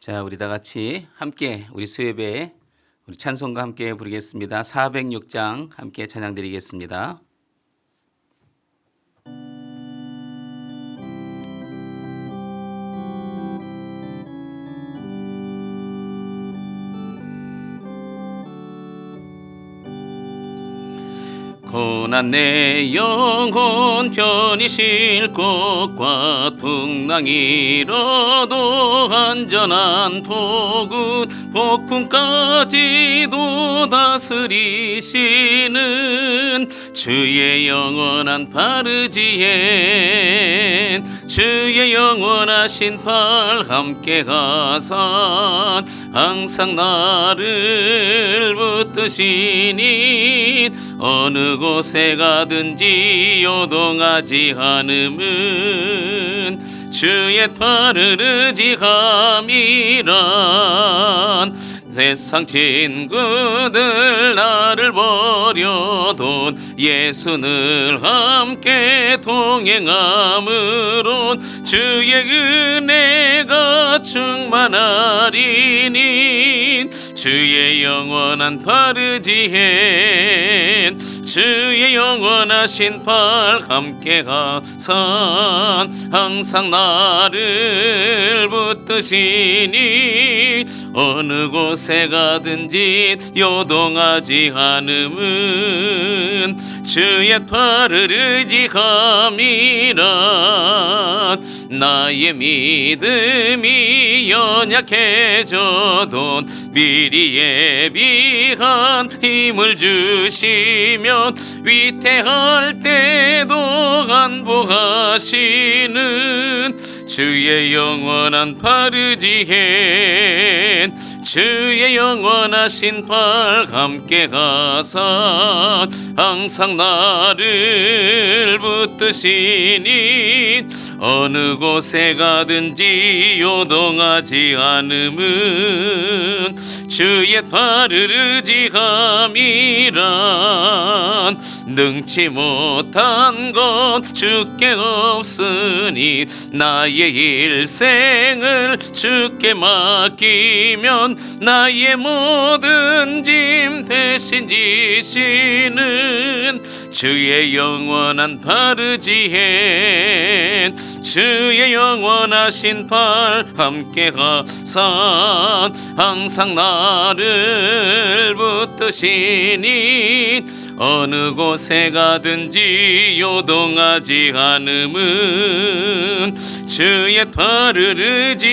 자, 우리 다 같이 함께 우리 수예배 우리 찬송과 함께 부르겠습니다. 406장 함께 찬양 드리겠습니다. 고난 내 영혼 편히 쉴 곳과 풍랑이로도 안전한 폭군 폭풍까지도 다스리시는 주의 영원한 바르지엔 주의 영원하신 팔 함께 가사 항상 나를 붙드시니 어느 곳에 가든지 요동하지 않음은 주의 팔을 의지함이란 세상 친구들 나를 버려도 예수 늘 함께 동행함으론 주의 은혜가 충만하리니 주의 영원한 바르지엔 주의 영원하신 팔 함께 가사 항상 나를 붙드시니 어느 곳에 가든지 요동하지 않음은 주의 팔을 의지함이라 나의 믿음이 연약해져도 미리 예비한 힘을 주시면 위태할 때도 안보하시는 주의 영원한 바르지엔 주의 영원하신 팔 함께 가사 항상 나를 붙드시니 어느 곳에 가든지 요동하지 않음은 주의 팔을 의지함이란 능치 못한 것 주께 없으니 나의 일생을 주께 맡기면 나의 모든 짐 대신 지시는 주의 영원한 바르지엔 주의 영원하신 팔 함께 가사 항상 나를 붙드시니 어느 곳에 가든지 요동하지 않음은 주의 팔을 의지함이라.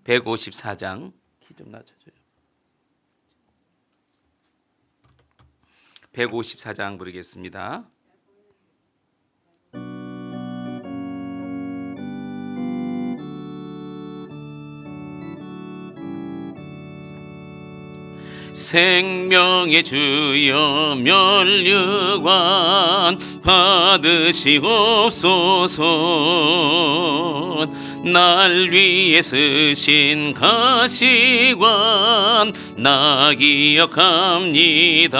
154장 키 좀 낮춰줘요. 154장 부르겠습니다. 생명의 주여 면류관 받으시옵소서 날 위해 쓰신 가시관 나 기억합니다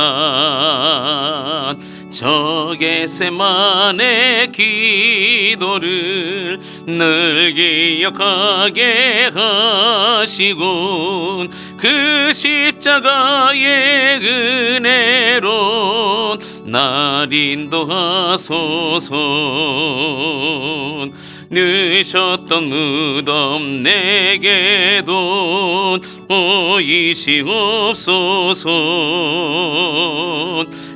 저 겟세마네 기도를 늘 기억하게 하시고 그 십자가의 은혜로 날 인도하소서 늦었던 무덤 내게도 보이시옵소서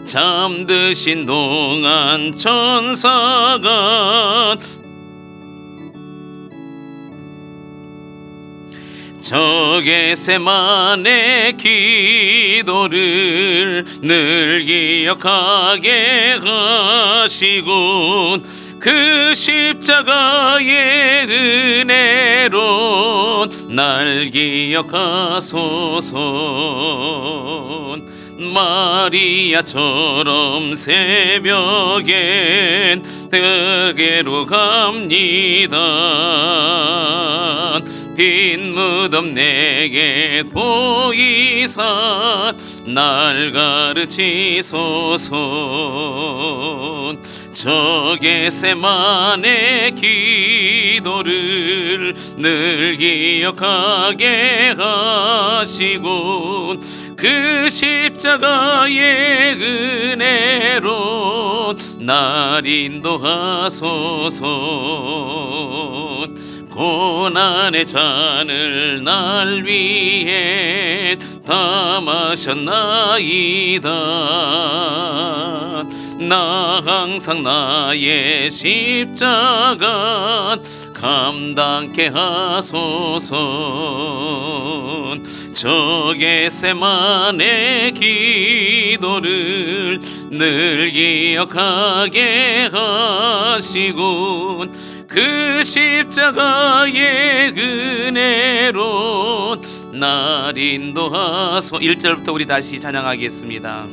잠드신 동안 천사가 저 겟세마네 기도를 늘 기억하게 하시고 그 십자가의 은혜로 날 기억하소서 마리아처럼 새벽엔 그에게로 갑니다 빈 무덤 내게 보이사 날 가르치소서 저 겟세마네 기도를 늘 기억하게 하시고 그 십자가의 은혜로 날 인도하소서. 고난의 잔을 날 위해 다 마셨나이다. 나 항상 나의 십자가 감당케 하소서. 저 겟세마네 기도를 늘 기억하게 하시고 그 십자가의 은혜로 날 인도하소. 1절부터 우리 다시 찬양하겠습니다.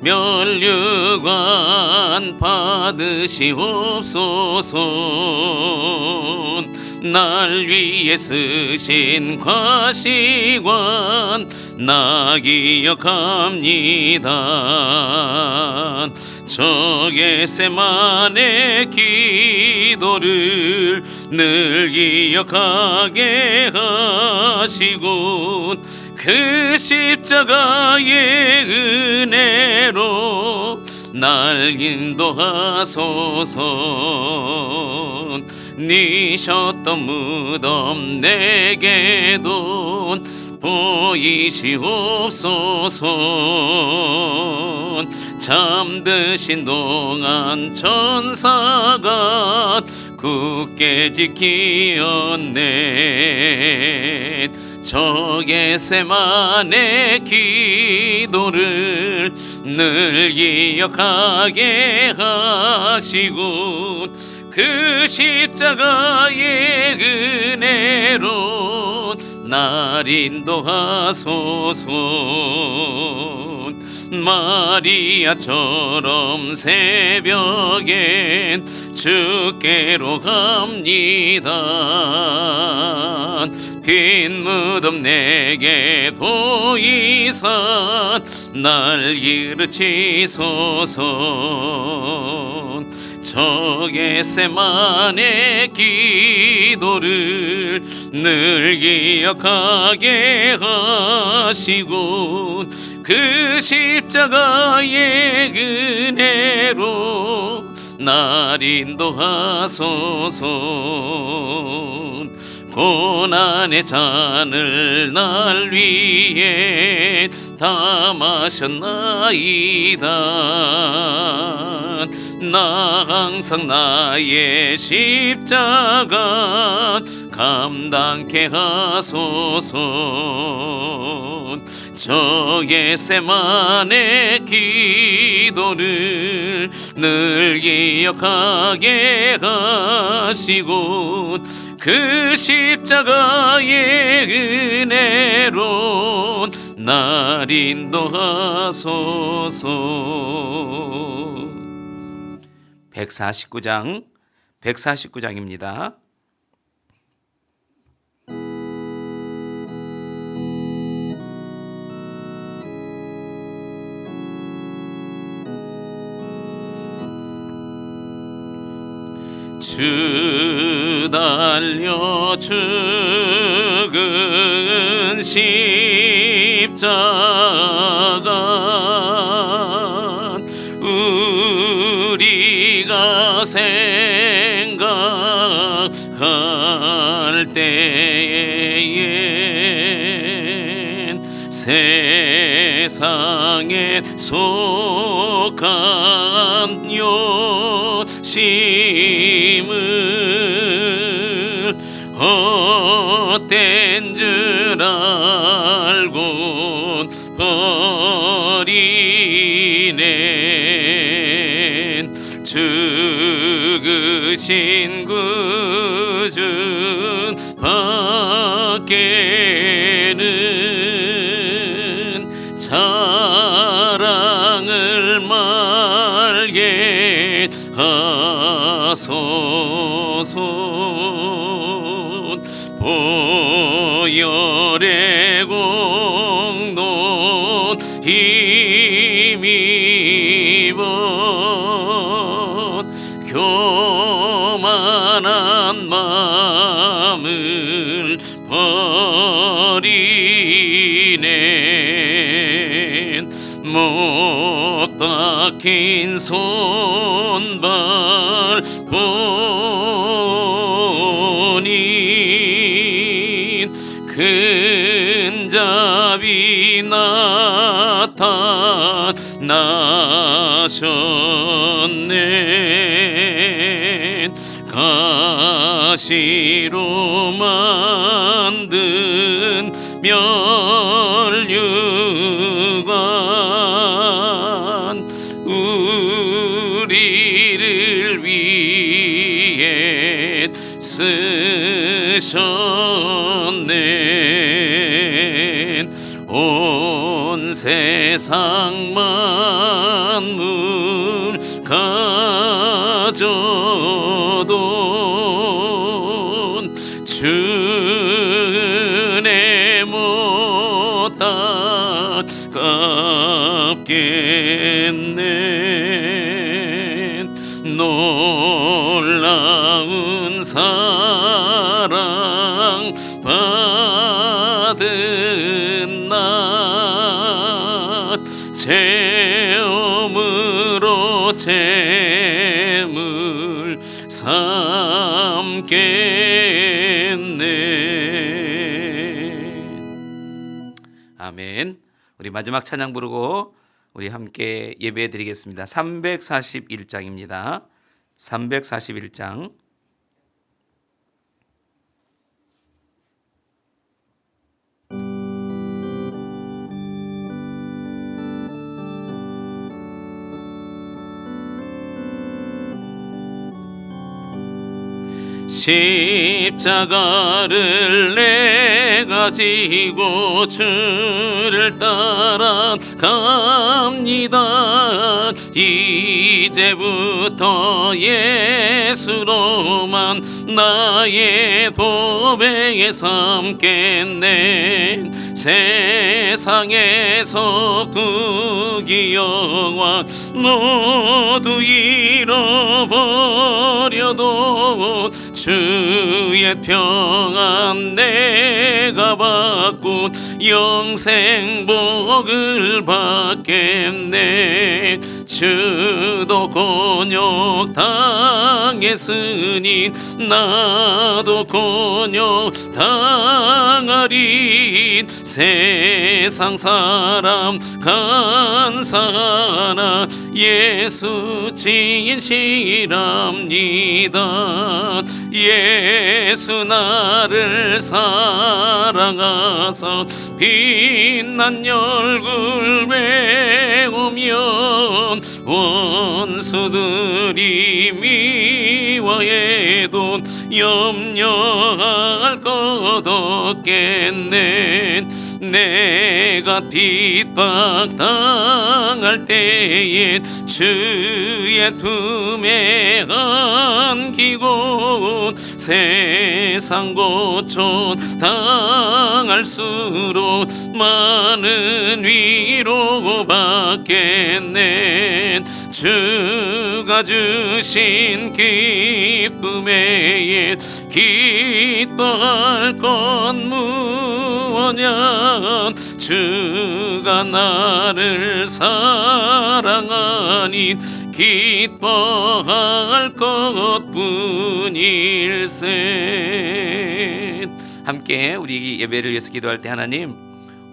면류관 받으시옵소서. 날 위해 쓰신 과시관 나 기억합니다. 저 겟세마네 기도를 늘 기억하게 하시고 그 십자가의 은혜로 날 인도하소서. 니셨던 무덤 내게도 보이시옵소서. 잠드신 동안 천사가 굳게 지키었네. 저 겟세마네 기도를 늘 기억하게 하시고 그 십자가의 은혜로 날 인도하소서. 마리아처럼 새벽엔 주께로 갑니다. 빈 무덤 내게 보이사 날 이르치소서. 저 겟세마네 기도를 늘 기억하게 하시고 그 십자가의 은혜로 날 인도하소서. 고난의 잔을 날 위해 다 마셨나이다. 나 항상 나의 십자가 감당케 하소서. 저 겟세마네 기도를 늘 기억하게 하시고 그 십자가의 은혜로 날 인도하소서. 149장입니다. 주 달려 죽은 십자가 우리가 생각할 때엔 세상에 속한 욕심을 헛된 줄 알고 버리네. 죽으신 구주 밖에는 자랑을 말게 하소서. 보혈의 공동 힘이 못 박힌 손발 보니 큰 자비 나타나셨네. 가시로 만든 면류관 우리를 위해 쓰셨네. 온 세상 만물 가져도 주 은혜 못 갚겠네. 놀라운 사랑 받은 나 체험으로 재물 삼겠네. 아멘. 우리 마지막 찬양 부르고 우리 함께 예배 드리겠습니다. 341장입니다. 341장. 십자가를 내가 지고 주를 따라갑니다. 이제부터 예수로만 나의 보배에 삼겠네. 세상에서 부귀 영화 모두 잃어버려도 주의 평안 내가 받고 영생 복을 받겠네. 주도 곤욕 당했으니 나도 곤욕 당하리. 세상 사람 간사하나 예수 진실합니다. 예수 나를 사랑하사 빛난 얼굴 배우면 원수들이 미워해도 염려할 것 없겠네. 내가 핍박당할 때에 주의 품에 안기고 세상 고초 당할수록 많은 위로 받겠네. 주가 주신 기쁨에 기뻐할 것 무엇냐. 주가 나를 사랑하니 기뻐할 것뿐일세. 함께 우리 예배를 위해서 기도할 때 하나님,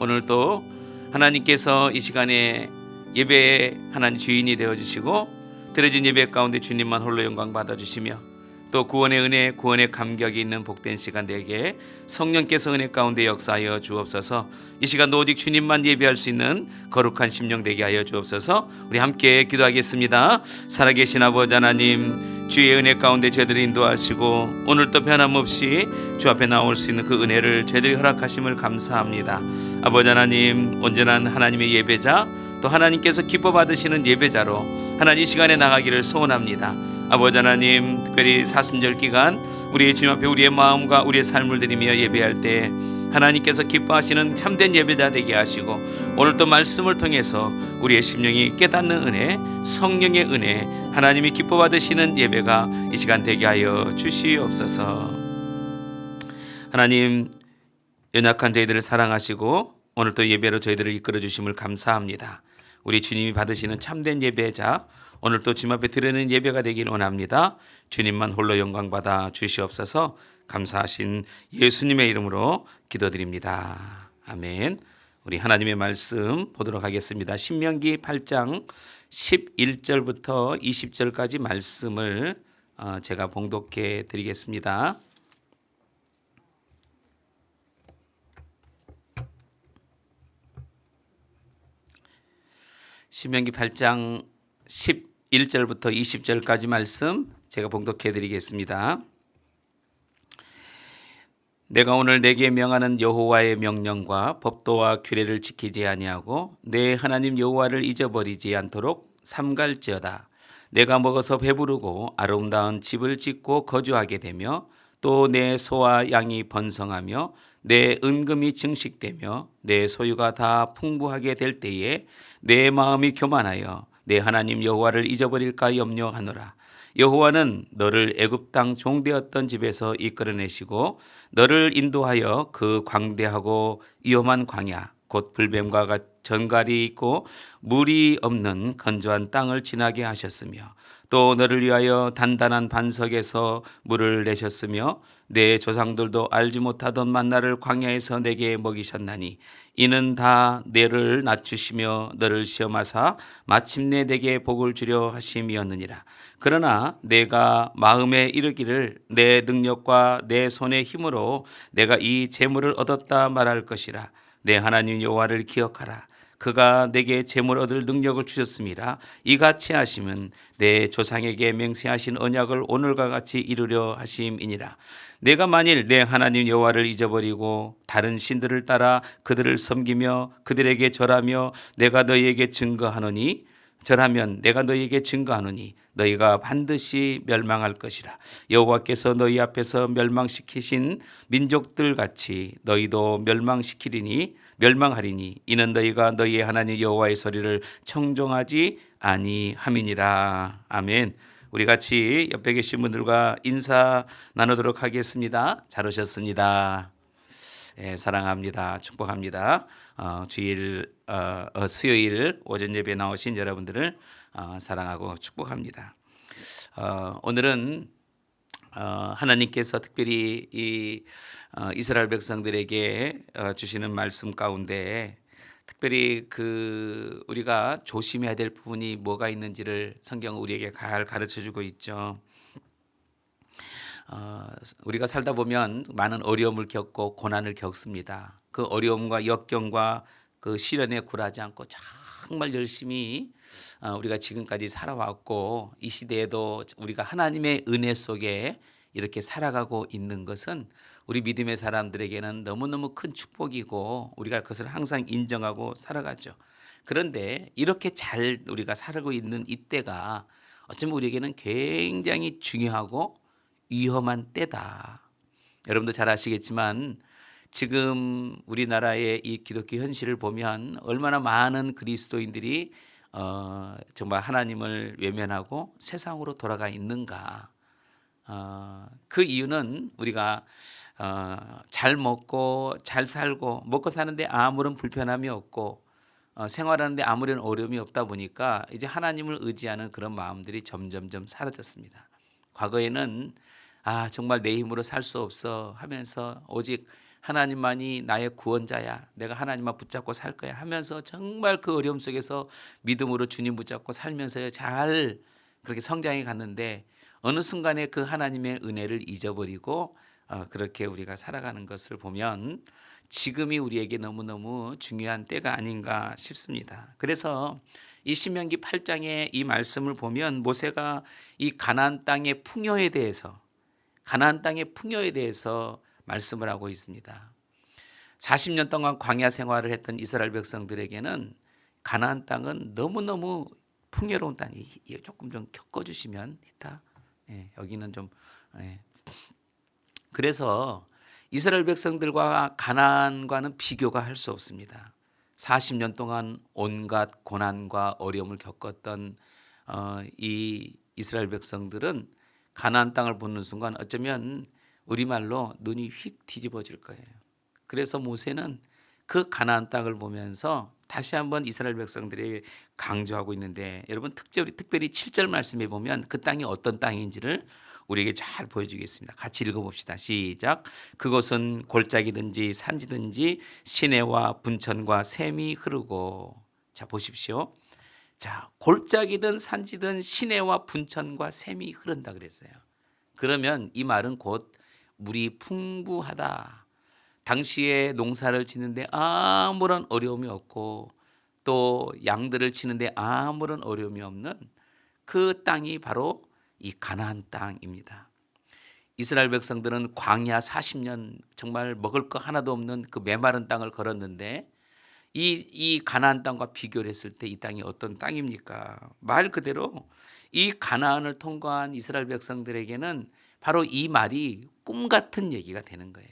오늘도 하나님께서 이 시간에 예배의 하나님 주인이 되어주시고 드려진 예배 가운데 주님만 홀로 영광 받아주시며 또 구원의 은혜, 구원의 감격이 있는 복된 시간 되게 성령께서 은혜 가운데 역사하여 주옵소서. 이 시간도 오직 주님만 예배할 수 있는 거룩한 심령 되게 하여 주옵소서. 우리 함께 기도하겠습니다. 살아계신 아버지 하나님, 주의 은혜 가운데 저희들을 인도하시고 오늘도 변함없이 주 앞에 나올 수 있는 그 은혜를 저희들이 허락하심을 감사합니다. 아버지 하나님, 온전한 하나님의 예배자, 또 하나님께서 기뻐 받으시는 예배자로 하나님 이 시간에 나가기를 소원합니다. 아버지 하나님, 특별히 사순절 기간 우리의 주님 앞에 우리의 마음과 우리의 삶을 드리며 예배할 때 하나님께서 기뻐하시는 참된 예배자 되게 하시고 오늘도 말씀을 통해서 우리의 심령이 깨닫는 은혜, 성령의 은혜, 하나님이 기뻐 받으시는 예배가 이 시간 되게 하여 주시옵소서. 하나님, 연약한 저희들을 사랑하시고 오늘도 예배로 저희들을 이끌어 주심을 감사합니다. 우리 주님이 받으시는 참된 예배자 오늘 또 주님 앞에 드리는 예배가 되길 원합니다. 주님만 홀로 영광 받아 주시옵소서. 감사하신 예수님의 이름으로 기도드립니다. 아멘. 우리 하나님의 말씀 보도록 하겠습니다. 신명기 8장 11절부터 20절까지 말씀을 제가 봉독해 드리겠습니다. 신명기 8장 11절부터 20절까지 말씀 제가 봉독해 드리겠습니다. 내가 오늘 내게 명하는 여호와의 명령과 법도와 규례를 지키지 아니하고 내 하나님 여호와를 잊어버리지 않도록 삼갈지어다. 내가 먹어서 배부르고 아름다운 집을 짓고 거주하게 되며 또 내 소와 양이 번성하며 내 은금이 증식되며 내 소유가 다 풍부하게 될 때에 내 마음이 교만하여 내 하나님 여호와를 잊어버릴까 염려하노라. 여호와는 너를 애굽 땅 종되었던 집에서 이끌어내시고 너를 인도하여 그 광대하고 위험한 광야 곧 불뱀과 전갈이 있고 물이 없는 건조한 땅을 지나게 하셨으며 또 너를 위하여 단단한 반석에서 물을 내셨으며 내 조상들도 알지 못하던 만나를 광야에서 내게 먹이셨나니 이는 다 너를 낮추시며 너를 시험하사 마침내 내게 복을 주려 하심이었느니라. 그러나 내가 마음에 이르기를 내 능력과 내 손의 힘으로 내가 이 재물을 얻었다 말할 것이라. 내 하나님 여호와를 기억하라. 그가 내게 재물 얻을 능력을 주셨음이라. 이같이 하심은 내 조상에게 맹세하신 언약을 오늘과 같이 이루려 하심이니라. 내가 만일 내 하나님 여호와를 잊어버리고 다른 신들을 따라 그들을 섬기며 그들에게 절하며 내가 너희에게 증거하노니 너희가 반드시 멸망할 것이라. 여호와께서 너희 앞에서 멸망시키신 민족들 같이 너희도 멸망하리니 이는 너희가 너희의 하나님 여호와의 소리를 청종하지 아니함이니라. 아멘. 우리 같이 옆에 계신 분들과 인사 나누도록 하겠습니다. 잘 오셨습니다. 사랑합니다. 축복합니다. 수요일 오전 예배 나오신 여러분들을 사랑하고 축복합니다. 오늘은 하나님께서 특별히 이 이스라엘 백성들에게 주시는 말씀 가운데 특별히 우리가 조심해야 될 부분이 뭐가 있는지를 성경은 우리에게 잘 가르쳐주고 있죠. 우리가 살다 보면 많은 어려움을 겪고 고난을 겪습니다. 그 어려움과 역경과 그 시련에 굴하지 않고 정말 열심히 우리가 지금까지 살아왔고 이 시대에도 우리가 하나님의 은혜 속에 이렇게 살아가고 있는 것은 우리 믿음의 사람들에게는 너무너무 큰 축복이고 우리가 그것을 항상 인정하고 살아가죠. 그런데 이렇게 잘 우리가 살고 있는 이때가 어쩌면 우리에게는 굉장히 중요하고 위험한 때다. 여러분도 잘 아시겠지만 지금 우리나라의 이 기독교 현실을 보면 얼마나 많은 그리스도인들이 정말 하나님을 외면하고 세상으로 돌아가 있는가. 그 이유는 우리가 잘 먹고 잘 살고 먹고 사는데 아무런 불편함이 없고 생활하는데 아무런 어려움이 없다 보니까 이제 하나님을 의지하는 그런 마음들이 점점점 사라졌습니다. 과거에는 정말 내 힘으로 살 수 없어 하면서 오직 하나님만이 나의 구원자야. 내가 하나님만 붙잡고 살 거야 하면서 정말 그 어려움 속에서 믿음으로 주님 붙잡고 살면서 잘 그렇게 성장해 갔는데 어느 순간에 그 하나님의 은혜를 잊어버리고 그렇게 우리가 살아가는 것을 보면 지금이 우리에게 너무너무 중요한 때가 아닌가 싶습니다. 그래서 이 신명기 8장의 이 말씀을 보면 모세가 이 가나안 땅의 풍요에 대해서 말씀을 하고 있습니다. 40년 동안 광야 생활을 했던 이스라엘 백성들에게는 가나안 땅은 너무너무 풍요로운 땅이 조금 좀 겪어주시면 여기는 좀 그래서 이스라엘 백성들과 가나안과는 비교가 할 수 없습니다. 40년 동안 온갖 고난과 어려움을 겪었던 이 이스라엘 백성들은 가나안 땅을 보는 순간 어쩌면 우리말로 눈이 휙 뒤집어질 거예요. 그래서 모세는 그 가나안 땅을 보면서 다시 한번 이스라엘 백성들이 강조하고 있는데, 여러분 특별히 7절 말씀에 보면 그 땅이 어떤 땅인지를 우리에게 잘 보여주겠습니다. 같이 읽어봅시다. 시작. 그곳은 골짜기든지 산지든지 시내와 분천과 샘이 흐르고. 자, 보십시오. 자, 골짜기든 산지든 시내와 분천과 샘이 흐른다 그랬어요. 그러면 이 말은 곧 물이 풍부하다. 당시에 농사를 짓는데 아무런 어려움이 없고 또 양들을 치는데 아무런 어려움이 없는 그 땅이 바로 이 가나안 땅입니다. 이스라엘 백성들은 광야 40년 정말 먹을 거 하나도 없는 그 메마른 땅을 걸었는데 이 가나안 땅과 비교를 했을 때 이 땅이 어떤 땅입니까? 말 그대로 이 가나안을 통과한 이스라엘 백성들에게는 바로 이 말이 꿈 같은 얘기가 되는 거예요.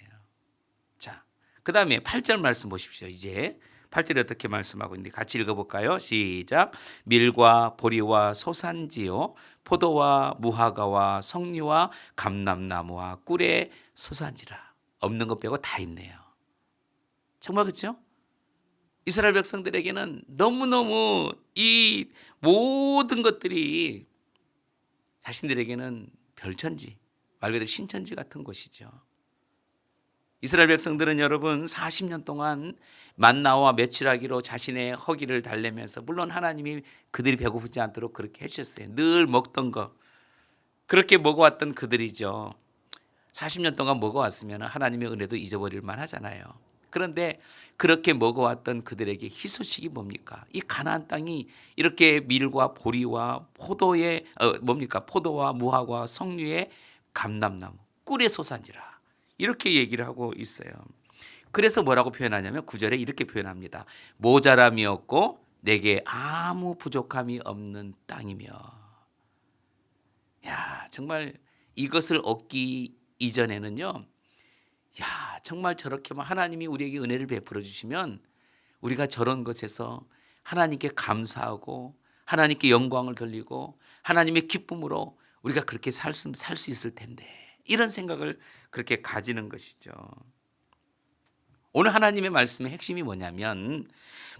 자, 그 다음에 8절 말씀 보십시오. 이제 8절에 어떻게 말씀하고 있는데 같이 읽어볼까요? 시작. 밀과 보리와 소산지요 포도와 무화과와 석류와 감람나무와 꿀의 소산지라. 없는 것 빼고 다 있네요. 정말 그렇죠? 이스라엘 백성들에게는 너무너무 이 모든 것들이 자신들에게는 별천지, 말 그대로 신천지 같은 곳이죠. 이스라엘 백성들은 여러분 40년 동안 만나와 메추라기로 자신의 허기를 달래면서, 물론 하나님이 그들이 배고프지 않도록 그렇게 해주셨어요. 늘 먹던 거 그렇게 먹어왔던 그들이죠. 40년 동안 먹어왔으면 하나님의 은혜도 잊어버릴 만하잖아요. 그런데 그렇게 먹어왔던 그들에게 희소식이 뭡니까? 이 가나안 땅이 이렇게 밀과 보리와 포도와 무화과 석류의 감람나무 꿀의 소산지라 이렇게 얘기를 하고 있어요. 그래서 뭐라고 표현하냐면 9절에 이렇게 표현합니다. 모자람이 없고 내게 아무 부족함이 없는 땅이며. 야, 정말 이것을 얻기 이전에는요, 야, 정말 저렇게 하나님이 우리에게 은혜를 베풀어 주시면 우리가 저런 것에서 하나님께 감사하고 하나님께 영광을 돌리고 하나님의 기쁨으로 우리가 그렇게 살 수 있을 텐데, 이런 생각을 그렇게 가지는 것이죠. 오늘 하나님의 말씀의 핵심이 뭐냐면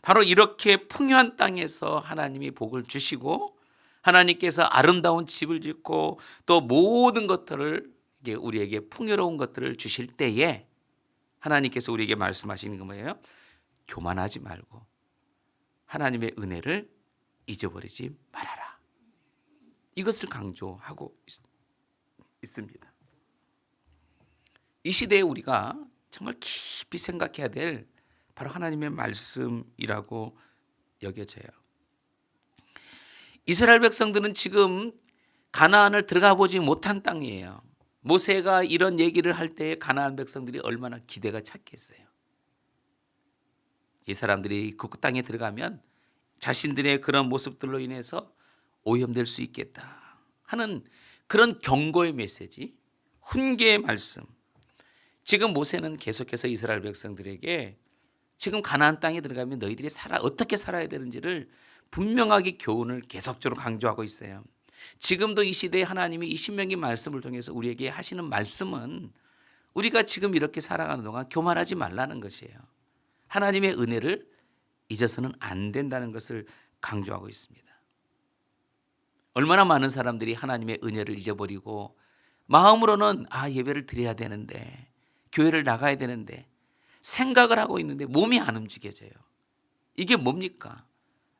바로 이렇게 풍요한 땅에서 하나님이 복을 주시고 하나님께서 아름다운 집을 짓고 또 모든 것들을 우리에게 풍요로운 것들을 주실 때에 하나님께서 우리에게 말씀하시는 건 뭐예요? 교만하지 말고 하나님의 은혜를 잊어버리지 말아라. 이것을 강조하고 있습니다. 이 시대에 우리가 정말 깊이 생각해야 될 바로 하나님의 말씀이라고 여겨져요. 이스라엘 백성들은 지금 가나안을 들어가 보지 못한 땅이에요. 모세가 이런 얘기를 할 때 가나안 백성들이 얼마나 기대가 찼겠어요. 이 사람들이 그 땅에 들어가면 자신들의 그런 모습들로 인해서 오염될 수 있겠다 하는 그런 경고의 메시지, 훈계의 말씀. 지금 모세는 계속해서 이스라엘 백성들에게 지금 가나안 땅에 들어가면 너희들이 어떻게 살아야 되는지를 분명하게 교훈을 계속적으로 강조하고 있어요. 지금도 이 시대에 하나님이 이 신명기 말씀을 통해서 우리에게 하시는 말씀은 우리가 지금 이렇게 살아가는 동안 교만하지 말라는 것이에요. 하나님의 은혜를 잊어서는 안 된다는 것을 강조하고 있습니다. 얼마나 많은 사람들이 하나님의 은혜를 잊어버리고 마음으로는 예배를 드려야 되는데, 교회를 나가야 되는데 생각을 하고 있는데 몸이 안 움직여져요. 이게 뭡니까?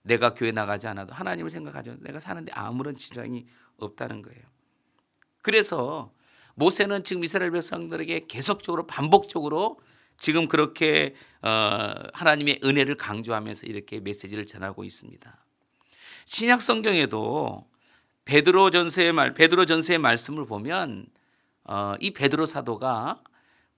내가 교회 나가지 않아도 하나님을 생각하죠. 내가 사는데 아무런 지장이 없다는 거예요. 그래서 모세는 지금 이스라엘 백성들에게 계속적으로 반복적으로 지금 그렇게 하나님의 은혜를 강조하면서 이렇게 메시지를 전하고 있습니다. 신약 성경에도 베드로전서의 말씀을 보면 이 베드로 사도가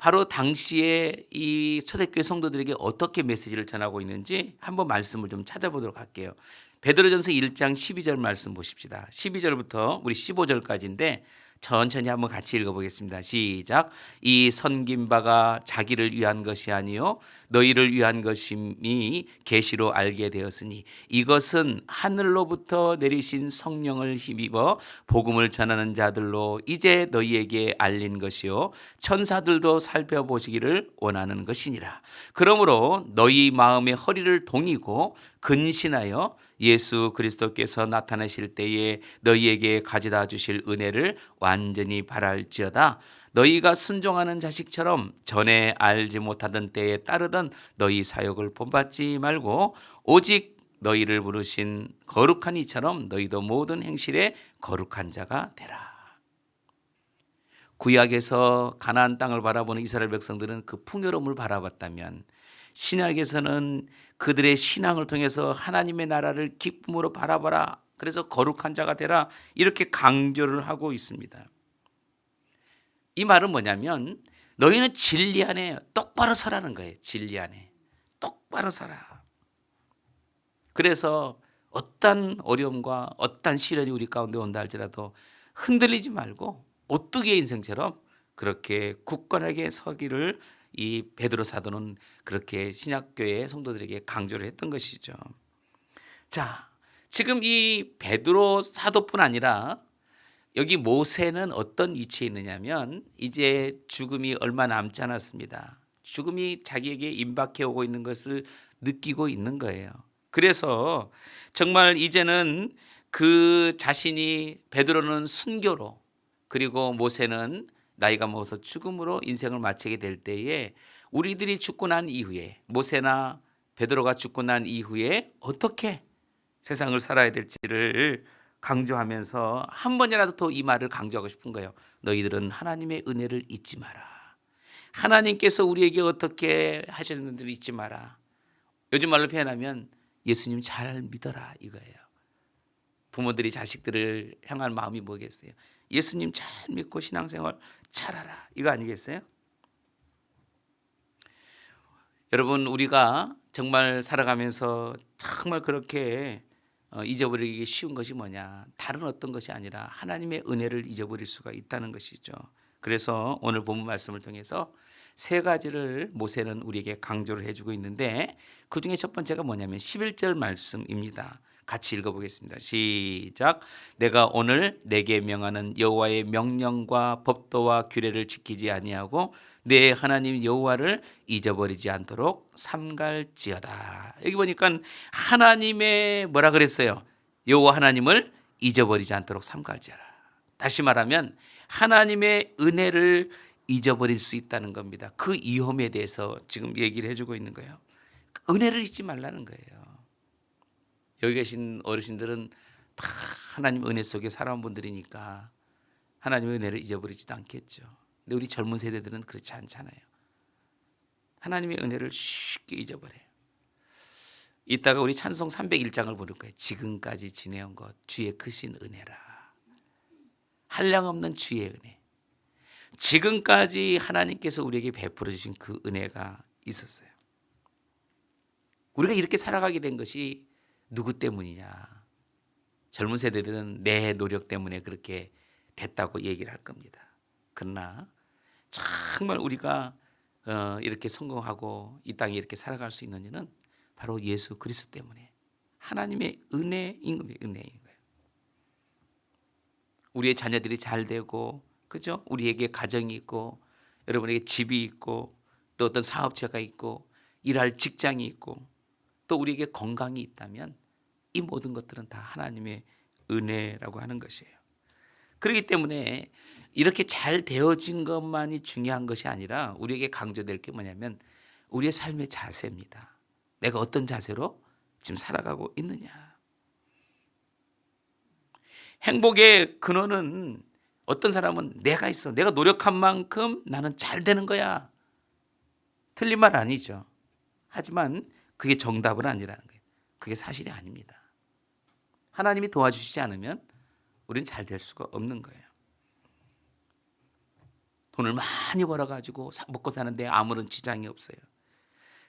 바로 당시에 이 초대교회 성도들에게 어떻게 메시지를 전하고 있는지 한번 말씀을 좀 찾아보도록 할게요. 베드로전서 1장 12절 말씀 보십시다. 12절부터 우리 15절까지인데 천천히 한번 같이 읽어보겠습니다. 시작. 이 섬긴 바가 자기를 위한 것이 아니요 너희를 위한 것임이 계시로 알게 되었으니 이것은 하늘로부터 내리신 성령을 힘입어 복음을 전하는 자들로 이제 너희에게 알린 것이요 천사들도 살펴보시기를 원하는 것이니라. 그러므로 너희 마음의 허리를 동이고 근신하여 예수 그리스도께서 나타나실 때에 너희에게 가져다 주실 은혜를 완전히 바랄지어다. 너희가 순종하는 자식처럼 전에 알지 못하던 때에 따르던 너희 사역을 본받지 말고 오직 너희를 부르신 거룩한 이처럼 너희도 모든 행실에 거룩한 자가 되라. 구약에서 가나안 땅을 바라보는 이스라엘 백성들은 그 풍요로움을 바라봤다면 신약에서는 그들의 신앙을 통해서 하나님의 나라를 기쁨으로 바라봐라. 그래서 거룩한 자가 되라. 이렇게 강조를 하고 있습니다. 이 말은 뭐냐면 너희는 진리 안에 똑바로 서라는 거예요. 진리 안에 똑바로 서라. 그래서 어떤 어려움과 어떤 시련이 우리 가운데 온다 할지라도 흔들리지 말고 오뚜기의 인생처럼 그렇게 굳건하게 서기를 이 베드로 사도는 그렇게 신약교회 성도들에게 강조를 했던 것이죠. 자, 지금 이 베드로 사도뿐 아니라 여기 모세는 어떤 위치에 있느냐면 이제 죽음이 얼마 남지 않았습니다. 죽음이 자기에게 임박해 오고 있는 것을 느끼고 있는 거예요. 그래서 정말 이제는 그 자신이 베드로는 순교로 그리고 모세는 나이가 먹어서 죽음으로 인생을 마치게 될 때에 우리들이 죽고 난 이후에 모세나 베드로가 죽고 난 이후에 어떻게 세상을 살아야 될지를 강조하면서 한 번이라도 더 이 말을 강조하고 싶은 거예요. 너희들은 하나님의 은혜를 잊지 마라. 하나님께서 우리에게 어떻게 하셨는지를 잊지 마라. 요즘 말로 표현하면 예수님 잘 믿어라 이거예요. 부모들이 자식들을 향한 마음이 뭐겠어요? 예수님 잘 믿고 신앙생활 잘하라 이거 아니겠어요? 여러분 우리가 정말 살아가면서 정말 그렇게 잊어버리기 쉬운 것이 뭐냐? 다른 어떤 것이 아니라 하나님의 은혜를 잊어버릴 수가 있다는 것이죠. 그래서 오늘 본문 말씀을 통해서 세 가지를 모세는 우리에게 강조를 해주고 있는데 그중에 첫 번째가 뭐냐면 11절 말씀입니다. 같이 읽어보겠습니다. 시작. 내가 오늘 내게 명하는 여호와의 명령과 법도와 규례를 지키지 아니하고 내 하나님 여호와를 잊어버리지 않도록 삼갈지어다. 여기 보니까 하나님의 뭐라 그랬어요? 여호와 하나님을 잊어버리지 않도록 삼갈지어라. 다시 말하면 하나님의 은혜를 잊어버릴 수 있다는 겁니다. 그 위험에 대해서 지금 얘기를 해주고 있는 거예요. 은혜를 잊지 말라는 거예요. 여기 계신 어르신들은 다 하나님 은혜 속에 살아온 분들이니까 하나님의 은혜를 잊어버리지도 않겠죠. 근데 우리 젊은 세대들은 그렇지 않잖아요. 하나님의 은혜를 쉽게 잊어버려요. 이따가 우리 찬송 301장을 부를 거예요. 지금까지 지내온 것 주의 크신 은혜라. 한량없는 주의 은혜. 지금까지 하나님께서 우리에게 베풀어 주신 그 은혜가 있었어요. 우리가 이렇게 살아가게 된 것이 누구 때문이냐? 젊은 세대들은 내 노력 때문에 그렇게 됐다고 얘기를 할 겁니다. 그러나 정말 우리가 이렇게 성공하고 이 땅에 이렇게 살아갈 수 있는 이유는 바로 예수 그리스도 때문에 하나님의 은혜인 거예요. 우리의 자녀들이 잘 되고, 그죠? 우리에게 가정이 있고, 여러분에게 집이 있고, 또 어떤 사업체가 있고, 일할 직장이 있고, 또 우리에게 건강이 있다면 이 모든 것들은 다 하나님의 은혜라고 하는 것이에요. 그렇기 때문에 이렇게 잘 되어진 것만이 중요한 것이 아니라 우리에게 강조될 게 뭐냐면 우리의 삶의 자세입니다. 내가 어떤 자세로 지금 살아가고 있느냐. 행복의 근원은 어떤 사람은 내가 있어. 내가 노력한 만큼 나는 잘 되는 거야. 틀린 말 아니죠. 하지만 그게 정답은 아니라는 거예요. 그게 사실이 아닙니다. 하나님이 도와주시지 않으면 우리는 잘 될 수가 없는 거예요. 돈을 많이 벌어가지고 먹고 사는데 아무런 지장이 없어요.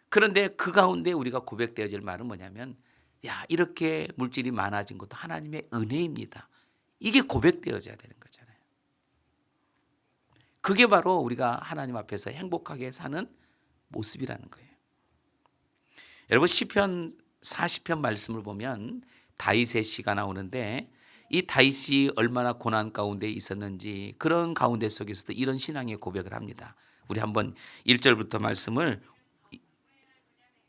그런데 그 가운데 우리가 고백되어질 말은 뭐냐면 야 이렇게 물질이 많아진 것도 하나님의 은혜입니다. 이게 고백되어져야 되는 거잖아요. 그게 바로 우리가 하나님 앞에서 행복하게 사는 모습이라는 거예요. 여러분 시편 40편 말씀을 보면 다윗의 시가 나오는데 이 다윗이 얼마나 고난 가운데 있었는지 그런 가운데 속에서도 이런 신앙의 고백을 합니다. 우리 한번 1절부터 말씀을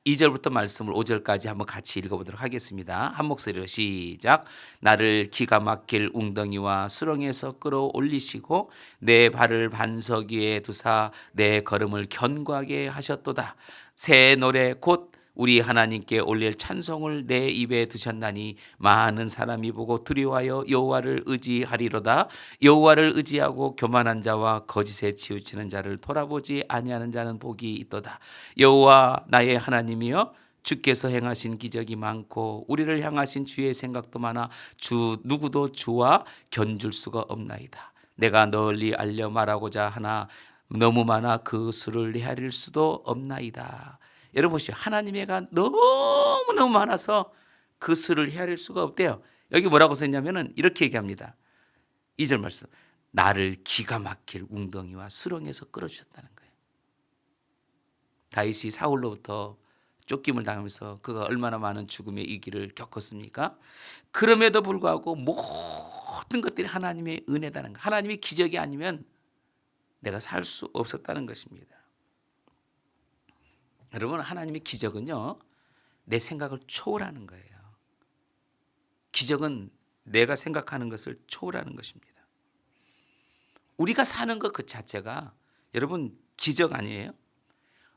2절부터 말씀을 5절까지 한번 같이 읽어보도록 하겠습니다. 한 목소리로 시작. 나를 기가 막힐 웅덩이와 수렁에서 끌어올리시고 내 발을 반석 위에 두사 내 걸음을 견고하게 하셨도다. 새 노래 곧 우리 하나님께 올릴 찬송을 내 입에 두셨나니 많은 사람이 보고 두려워하여 여호와를 의지하리로다. 여호와를 의지하고 교만한 자와 거짓에 치우치는 자를 돌아보지 아니하는 자는 복이 있도다. 여호와 나의 하나님이여 주께서 행하신 기적이 많고 우리를 향하신 주의 생각도 많아 주 누구도 주와 견줄 수가 없나이다. 내가 널리 알려 말하고자 하나 너무 많아 그 수를 헤아릴 수도 없나이다. 여러분 보시죠. 하나님의 애가 너무너무 많아서 그 수를 헤아릴 수가 없대요. 여기 뭐라고 썼냐면은 이렇게 얘기합니다. 2절 말씀. 나를 기가 막힐 웅덩이와 수렁에서 끌어주셨다는 거예요. 다윗이 사울로부터 쫓김을 당하면서 그가 얼마나 많은 죽음의 이 길을 겪었습니까? 그럼에도 불구하고 모든 것들이 하나님의 은혜다는 거. 하나님의 기적이 아니면 내가 살 수 없었다는 것입니다. 여러분 하나님의 기적은요 내 생각을 초월하는 거예요. 기적은 내가 생각하는 것을 초월하는 것입니다. 우리가 사는 것 그 자체가 여러분 기적 아니에요?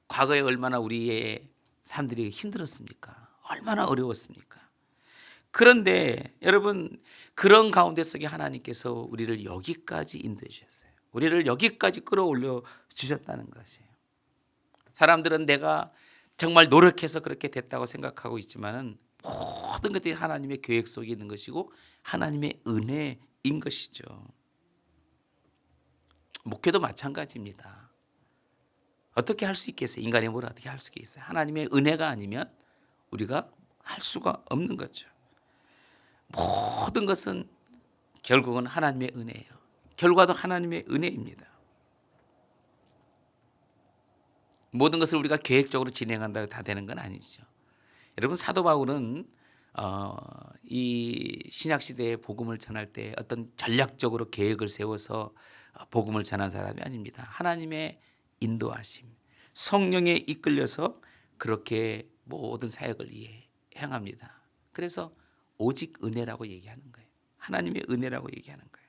과거에 얼마나 우리의 사람들이 힘들었습니까? 얼마나 어려웠습니까? 그런데 여러분 그런 가운데 속에 하나님께서 우리를 여기까지 인도해 주셨어요. 우리를 여기까지 끌어올려 주셨다는 것이에요. 사람들은 내가 정말 노력해서 그렇게 됐다고 생각하고 있지만은 모든 것들이 하나님의 계획 속에 있는 것이고 하나님의 은혜인 것이죠. 목회도 마찬가지입니다. 어떻게 할 수 있겠어요? 인간의 뭘 어떻게 할 수 있겠어요? 하나님의 은혜가 아니면 우리가 할 수가 없는 거죠. 모든 것은 결국은 하나님의 은혜예요. 결과도 하나님의 은혜입니다. 모든 것을 우리가 계획적으로 진행한다고 다 되는 건 아니죠. 여러분 사도 바울은 이 신약 시대에 복음을 전할 때 어떤 전략적으로 계획을 세워서 복음을 전한 사람이 아닙니다. 하나님의 인도하심, 성령에 이끌려서 그렇게 모든 사역을 행합니다. 그래서 오직 은혜라고 얘기하는 거예요. 하나님의 은혜라고 얘기하는 거예요.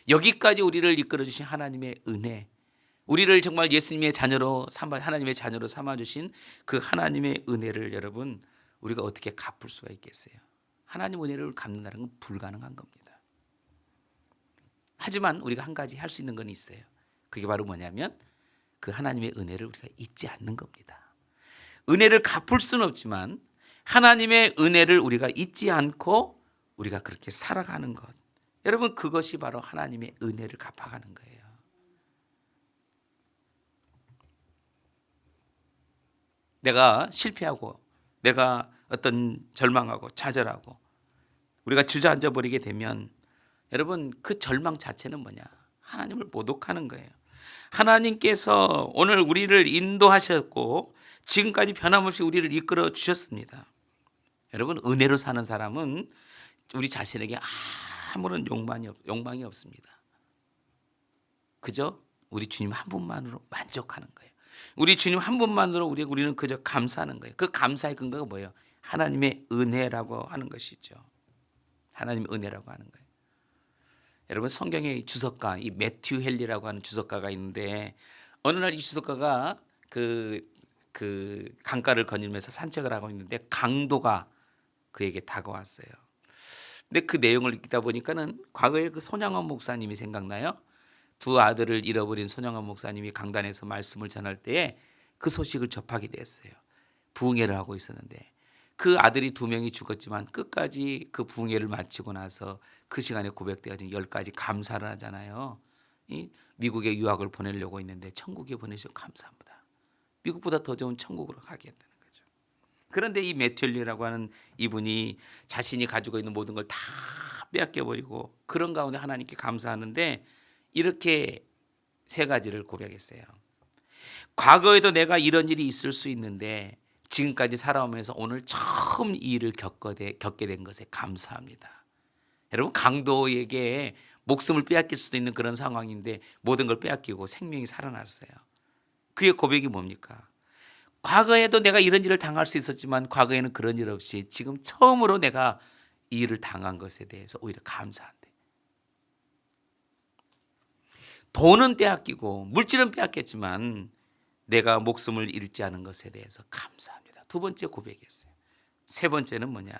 여기까지 우리를 이끌어 주신 하나님의 은혜, 우리를 정말 예수님의 자녀로 하나님의 자녀로 삼아주신 그 하나님의 은혜를 여러분 우리가 어떻게 갚을 수가 있겠어요? 하나님 은혜를 갚는다는 건 불가능한 겁니다. 하지만 우리가 한 가지 할 수 있는 건 있어요. 그게 바로 뭐냐면 그 하나님의 은혜를 우리가 잊지 않는 겁니다. 은혜를 갚을 수는 없지만 하나님의 은혜를 우리가 잊지 않고 우리가 그렇게 살아가는 것, 여러분 그것이 바로 하나님의 은혜를 갚아가는 거예요. 내가 실패하고 내가 어떤 절망하고 좌절하고 우리가 주저앉아 버리게 되면 여러분 그 절망 자체는 뭐냐? 하나님을 모독하는 거예요. 하나님께서 오늘 우리를 인도하셨고 지금까지 변함없이 우리를 이끌어 주셨습니다. 여러분 은혜로 사는 사람은 우리 자신에게 아무런 욕망이 없습니다. 그저 우리 주님 한 분만으로 만족하는 거예요. 우리 주님 한 분만으로 우리는 그저 감사하는 거예요. 그 감사의 근거가 뭐예요? 하나님의 은혜라고 하는 것이죠. 하나님의 은혜라고 하는 거예요. 여러분 성경의 주석가 이 매튜 헨리라고 하는 주석가가 있는데 어느 날 이 주석가가 그 강가를 거닐면서 산책을 하고 있는데 강도가 그에게 다가왔어요. 근데 그 내용을 읽다 보니까는 과거에 그 손양원 목사님이 생각나요. 두 아들을 잃어버린 손양원 목사님이 강단에서 말씀을 전할 때에 그 소식을 접하게 됐어요. 부흥회를 하고 있었는데 그 아들이 2명이 죽었지만 끝까지 그 부흥회를 마치고 나서 그 시간에 고백되어진 10가지 감사를 하잖아요. 미국에 유학을 보내려고 했는데 천국에 보내셔서 감사합니다. 미국보다 더 좋은 천국으로 가겠다는 거죠. 그런데 이 매튜리라고 하는 이분이 자신이 가지고 있는 모든 걸 다 빼앗겨버리고 그런 가운데 하나님께 감사하는데 이렇게 세 가지를 고백했어요. 과거에도 내가 이런 일이 있을 수 있는데 지금까지 살아오면서 오늘 처음 이 일을 겪게 된 것에 감사합니다. 여러분, 강도에게 목숨을 빼앗길 수도 있는 그런 상황인데 모든 걸 빼앗기고 생명이 살아났어요. 그의 고백이 뭡니까? 과거에도 내가 이런 일을 당할 수 있었지만 과거에는 그런 일 없이 지금 처음으로 내가 이 일을 당한 것에 대해서 오히려 감사한대. 돈은 빼앗기고 물질은 빼앗겼지만 내가 목숨을 잃지 않은 것에 대해서 감사합니다. 두 번째 고백이었어요. 세 번째는 뭐냐?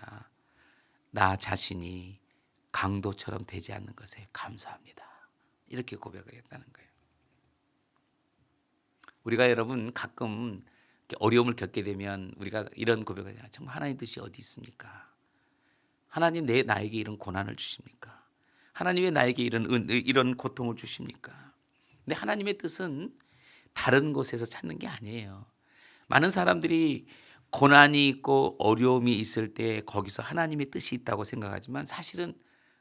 나 자신이 강도처럼 되지 않는 것에 감사합니다. 이렇게 고백을 했다는 거예요. 우리가 여러분 가끔 어려움을 겪게 되면 우리가 이런 고백을 해요. 정말 하나님 뜻이 어디 있습니까? 하나님 나에게 이런 고난을 주십니까? 하나님 왜 나에게 이런 고통을 주십니까? 근데 하나님의 뜻은 다른 곳에서 찾는 게 아니에요. 많은 사람들이 고난이 있고 어려움이 있을 때 거기서 하나님의 뜻이 있다고 생각하지만 사실은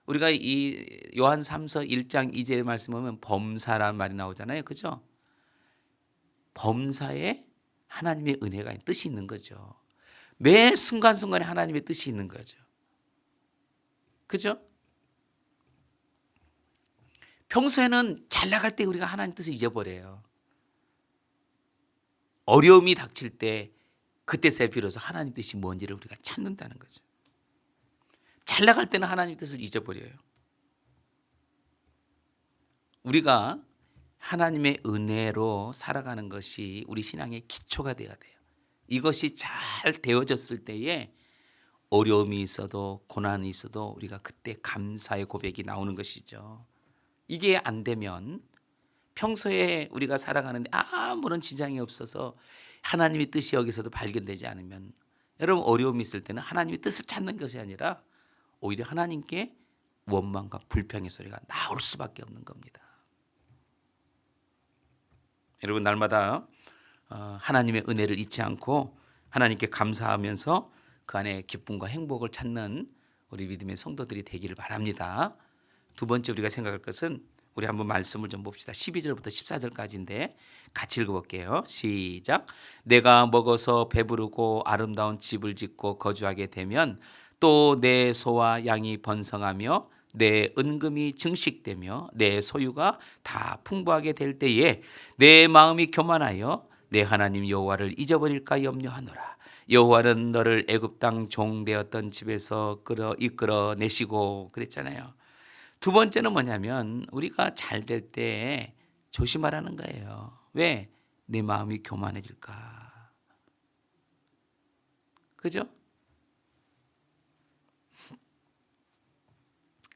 우리가 이 요한 3서 1장 2절의 말씀 보면 범사라는 말이 나오잖아요. 그죠? 범사에 하나님의 은혜가 뜻이 있는 거죠. 매 순간순간에 하나님의 뜻이 있는 거죠. 그죠? 평소에는 잘 나갈 때 우리가 하나님 뜻을 잊어버려요. 어려움이 닥칠 때 그때서야 비로소 하나님 뜻이 뭔지를 우리가 찾는다는 거죠. 잘 나갈 때는 하나님 뜻을 잊어버려요. 우리가 하나님의 은혜로 살아가는 것이 우리 신앙의 기초가 되어야 돼요. 이것이 잘 되어졌을 때에 어려움이 있어도 고난이 있어도 우리가 그때 감사의 고백이 나오는 것이죠. 이게 안 되면 평소에 우리가 살아가는데 아무런 지장이 없어서 하나님의 뜻이 여기서도 발견되지 않으면 여러분 어려움이 있을 때는 하나님의 뜻을 찾는 것이 아니라 오히려 하나님께 원망과 불평의 소리가 나올 수밖에 없는 겁니다. 여러분 날마다 하나님의 은혜를 잊지 않고 하나님께 감사하면서 그 안에 기쁨과 행복을 찾는 우리 믿음의 성도들이 되기를 바랍니다. 두 번째 우리가 생각할 것은 우리 한번 말씀을 좀 봅시다. 12절부터 14절까지인데 같이 읽어볼게요. 시작. 내가 먹어서 배부르고 아름다운 집을 짓고 거주하게 되면 또 내 소와 양이 번성하며 내 은금이 증식되며 내 소유가 다 풍부하게 될 때에 내 마음이 교만하여 내 하나님 여호와를 잊어버릴까 염려하노라. 여호와는 너를 애굽 땅 종 되었던 집에서 이끌어 내시고 그랬잖아요. 두 번째는 뭐냐면 우리가 잘 될 때 조심하라는 거예요. 왜? 내 마음이 교만해질까. 그죠?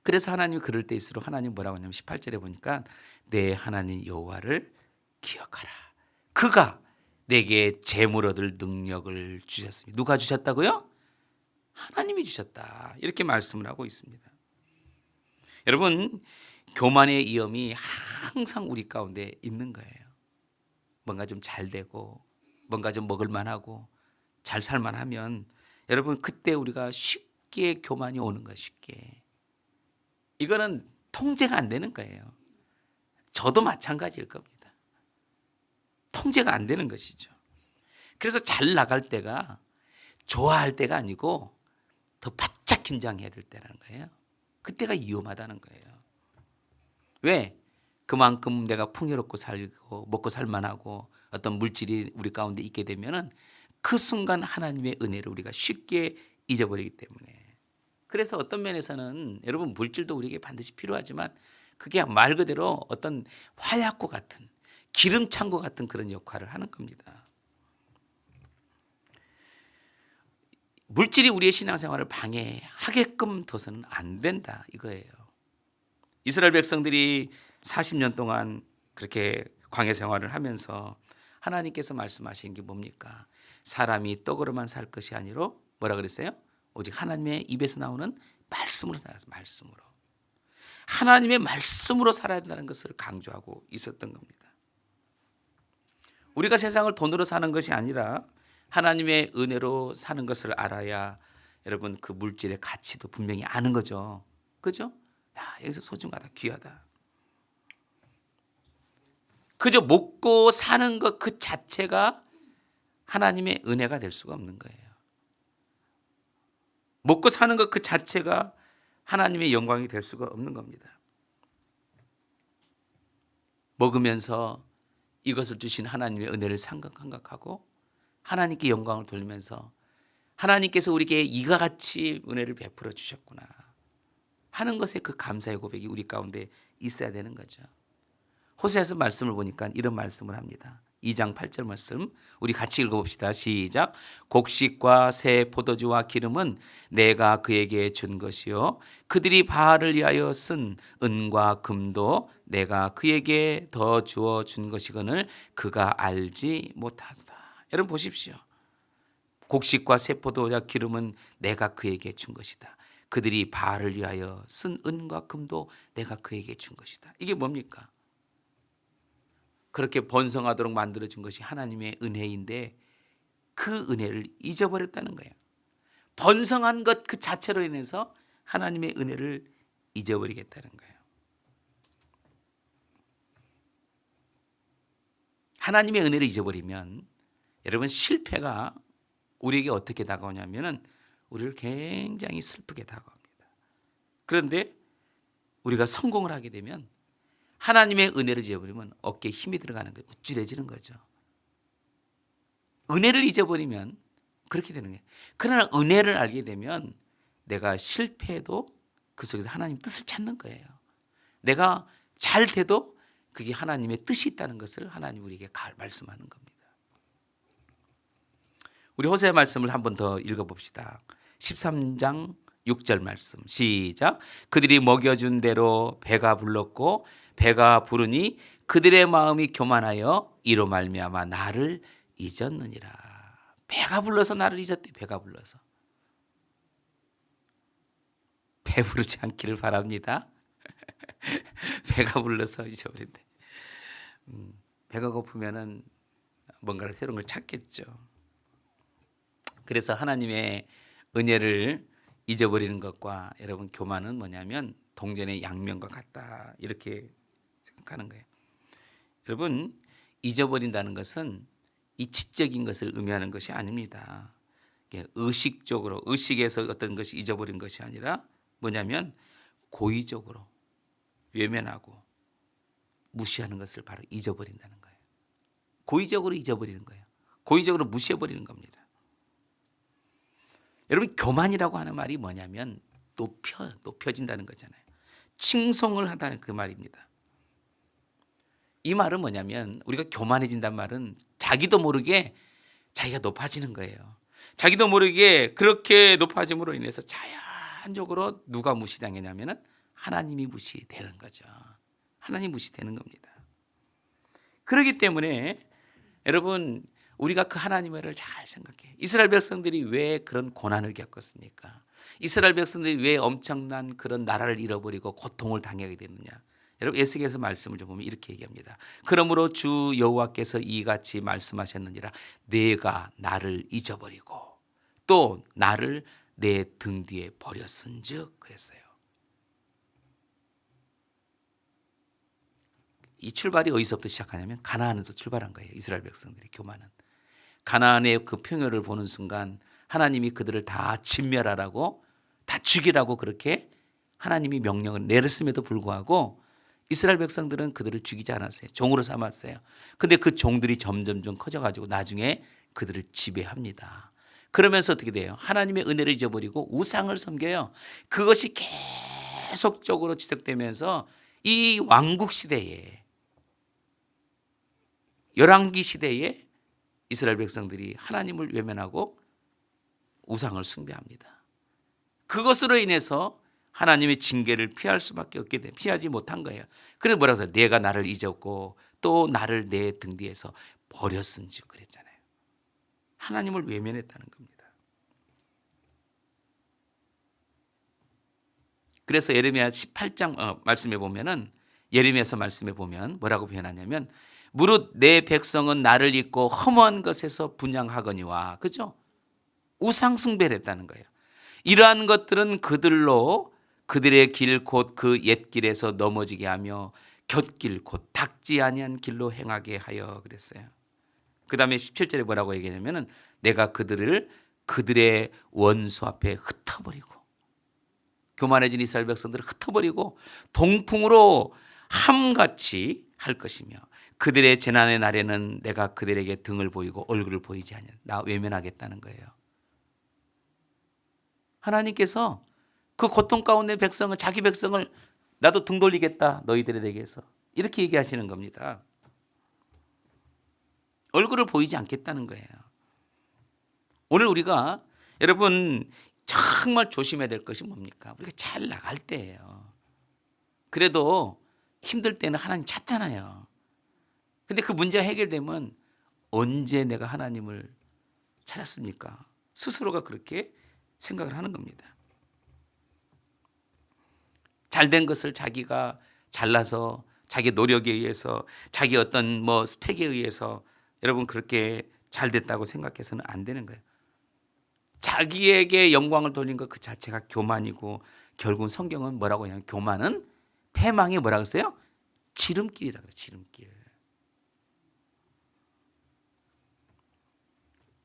그래서 하나님이 그럴 때일수록 하나님 뭐라고 하냐면 18절에 보니까 내 하나님 여호와를 기억하라. 그가 내게 재물 얻을 능력을 주셨습니다. 누가 주셨다고요? 하나님이 주셨다. 이렇게 말씀을 하고 있습니다. 여러분 교만의 위험이 항상 우리 가운데 있는 거예요. 뭔가 좀 잘 되고 뭔가 좀 먹을 만하고 잘 살만하면 여러분 그때 우리가 쉽게 교만이 오는 거예요. 쉽게. 이거는 통제가 안 되는 거예요. 저도 마찬가지일 겁니다. 통제가 안 되는 것이죠. 그래서 잘 나갈 때가 좋아할 때가 아니고 더 바짝 긴장해야 될 때라는 거예요. 그때가 위험하다는 거예요. 왜? 그만큼 내가 풍요롭고 살고 먹고 살만하고 어떤 물질이 우리 가운데 있게 되면은 그 순간 하나님의 은혜를 우리가 쉽게 잊어버리기 때문에. 그래서 어떤 면에서는 여러분 물질도 우리에게 반드시 필요하지만 그게 말 그대로 어떤 화약고 같은 기름찬고 같은 그런 역할을 하는 겁니다. 물질이 우리의 신앙생활을 방해하게끔 둬서는 안 된다 이거예요. 이스라엘 백성들이 40년 동안 그렇게 광야 생활을 하면서 하나님께서 말씀하신 게 뭡니까? 사람이 떡으로만 살 것이 아니라 뭐라 그랬어요? 오직 하나님의 입에서 나오는 말씀으로 살아서 말씀으로. 하나님의 말씀으로 살아야 된다는 것을 강조하고 있었던 겁니다. 우리가 세상을 돈으로 사는 것이 아니라 하나님의 은혜로 사는 것을 알아야 여러분 그 물질의 가치도 분명히 아는 거죠. 그죠? 야, 여기서 소중하다, 귀하다. 그저 먹고 사는 것 그 자체가 하나님의 은혜가 될 수가 없는 거예요. 먹고 사는 것 그 자체가 하나님의 영광이 될 수가 없는 겁니다. 먹으면서 이것을 주신 하나님의 은혜를 생각하고 하나님께 영광을 돌리면서 하나님께서 우리에게 이와 같이 은혜를 베풀어 주셨구나 하는 것에 그 감사의 고백이 우리 가운데 있어야 되는 거죠. 호세아서 말씀을 보니까 이런 말씀을 합니다. 2장 8절 말씀 우리 같이 읽어봅시다. 시작. 곡식과 새 포도주와 기름은 내가 그에게 준 것이요 그들이 바알을 위하여 쓴 은과 금도 내가 그에게 더 주어 준 것이거늘 그가 알지 못하다. 여러분 보십시오. 곡식과 새 포도주와 기름은 내가 그에게 준 것이다. 그들이 바알을 위하여 쓴 은과 금도 내가 그에게 준 것이다. 이게 뭡니까? 그렇게 번성하도록 만들어준 것이 하나님의 은혜인데 그 은혜를 잊어버렸다는 거예요. 번성한 것 그 자체로 인해서 하나님의 은혜를 잊어버리겠다는 거예요. 하나님의 은혜를 잊어버리면 여러분 실패가 우리에게 어떻게 다가오냐면은 우리를 굉장히 슬프게 다가옵니다. 그런데 우리가 성공을 하게 되면 하나님의 은혜를 잊어버리면 어깨에 힘이 들어가는 거예요. 우쭐해지는 거죠. 은혜를 잊어버리면 그렇게 되는 거예요. 그러나 은혜를 알게 되면 내가 실패해도 그 속에서 하나님 뜻을 찾는 거예요. 내가 잘 돼도 그게 하나님의 뜻이 있다는 것을 하나님 우리에게 말씀하는 겁니다. 우리 호세아 말씀을 한 번 더 읽어봅시다. 13장 6절 말씀 시작. 그들이 먹여준 대로 배가 불렀고 배가 부르니 그들의 마음이 교만하여 이로 말미암아 나를 잊었느니라. 배가 불러서 나를 잊었대. 배가 불러서. 배부르지 않기를 바랍니다. 배가 불러서 잊어버린대. 배가 고프면은 뭔가를 새로운 걸 찾겠죠. 그래서 하나님의 은혜를 잊어버리는 것과 여러분 교만은 뭐냐면 동전의 양면과 같다 이렇게 생각하는 거예요. 여러분 잊어버린다는 것은 이치적인 것을 의미하는 것이 아닙니다. 의식적으로 의식에서 어떤 것이 잊어버린 것이 아니라 뭐냐면 고의적으로 외면하고 무시하는 것을 바로 잊어버린다는 거예요. 고의적으로 잊어버리는 거예요. 고의적으로 무시해버리는 겁니다. 여러분 교만이라고 하는 말이 뭐냐면 높여진다는 거잖아요. 칭송을 하다는 그 말입니다. 이 말은 뭐냐면 우리가 교만해진다는 말은 자기도 모르게 자기가 높아지는 거예요. 자기도 모르게 그렇게 높아짐으로 인해서 자연적으로 누가 무시당했냐면 하나님이 무시되는 거죠. 하나님 무시되는 겁니다. 그렇기 때문에 여러분 우리가 그 하나님의 은혜를 잘 생각해. 이스라엘 백성들이 왜 그런 고난을 겪었습니까? 이스라엘 백성들이 왜 엄청난 그런 나라를 잃어버리고 고통을 당하게 됐느냐? 여러분 에스겔서 말씀을 좀 보면 이렇게 얘기합니다. 그러므로 주 여호와께서 이같이 말씀하셨느니라. 내가 나를 잊어버리고 또 나를 내 등 뒤에 버렸은즉 그랬어요. 이 출발이 어디서부터 시작하냐면 가나안에서 출발한 거예요. 이스라엘 백성들이 교만은. 가나안의 그 풍요를 보는 순간 하나님이 그들을 다 진멸하라고 다 죽이라고 그렇게 하나님이 명령을 내렸음에도 불구하고 이스라엘 백성들은 그들을 죽이지 않았어요. 종으로 삼았어요. 근데 그 종들이 점점 커져가지고 나중에 그들을 지배합니다. 그러면서 어떻게 돼요? 하나님의 은혜를 잊어버리고 우상을 섬겨요. 그것이 계속적으로 지속되면서 이 왕국 시대에 열왕기 시대에 이스라엘 백성들이 하나님을 외면하고 우상을 숭배합니다. 그것으로 인해서 하나님의 징계를 피할 수밖에 없게 돼 피하지 못한 거예요. 그래서 뭐라고 해서 내가 나를 잊었고 또 나를 내 등 뒤에서 버렸은지 그랬잖아요. 하나님을 외면했다는 겁니다. 그래서 예레미야 18장 말씀에 보면은 예레미야서 말씀에 보면 뭐라고 표현하냐면 무릇 내 백성은 나를 잊고 허무한 것에서 분향하거니와 그죠? 우상 숭배를 했다는 거예요. 이러한 것들은 그들로 그들의 길 곧 그 옛길에서 넘어지게 하며 곁길 곧 닦지 아니한 길로 행하게 하여 그랬어요. 그 다음에 17절에 뭐라고 얘기하냐면은 내가 그들을 그들의 원수 앞에 흩어버리고, 교만해진 이스라엘 백성들을 흩어버리고 동풍으로 함같이 할 것이며 그들의 재난의 날에는 내가 그들에게 등을 보이고 얼굴을 보이지 않냐. 나 외면하겠다는 거예요. 하나님께서 그 고통 가운데 백성을, 자기 백성을 나도 등 돌리겠다 너희들에 대해서, 이렇게 얘기하시는 겁니다. 얼굴을 보이지 않겠다는 거예요. 오늘 우리가 여러분 정말 조심해야 될 것이 뭡니까? 우리가 잘 나갈 때예요. 그래도 힘들 때는 하나님 찾잖아요. 근데 그 문제가 해결되면 언제 내가 하나님을 찾았습니까? 스스로가 그렇게 생각을 하는 겁니다. 잘된 것을 자기가 잘나서 자기 노력에 의해서, 자기 어떤 스펙에 의해서 여러분 그렇게 잘 됐다고 생각해서는 안 되는 거예요. 자기에게 영광을 돌린 것 그 자체가 교만이고, 결국은 성경은 뭐라고 하냐면 교만은 패망의 뭐라고 했어요? 지름길이라고 해요. 지름길.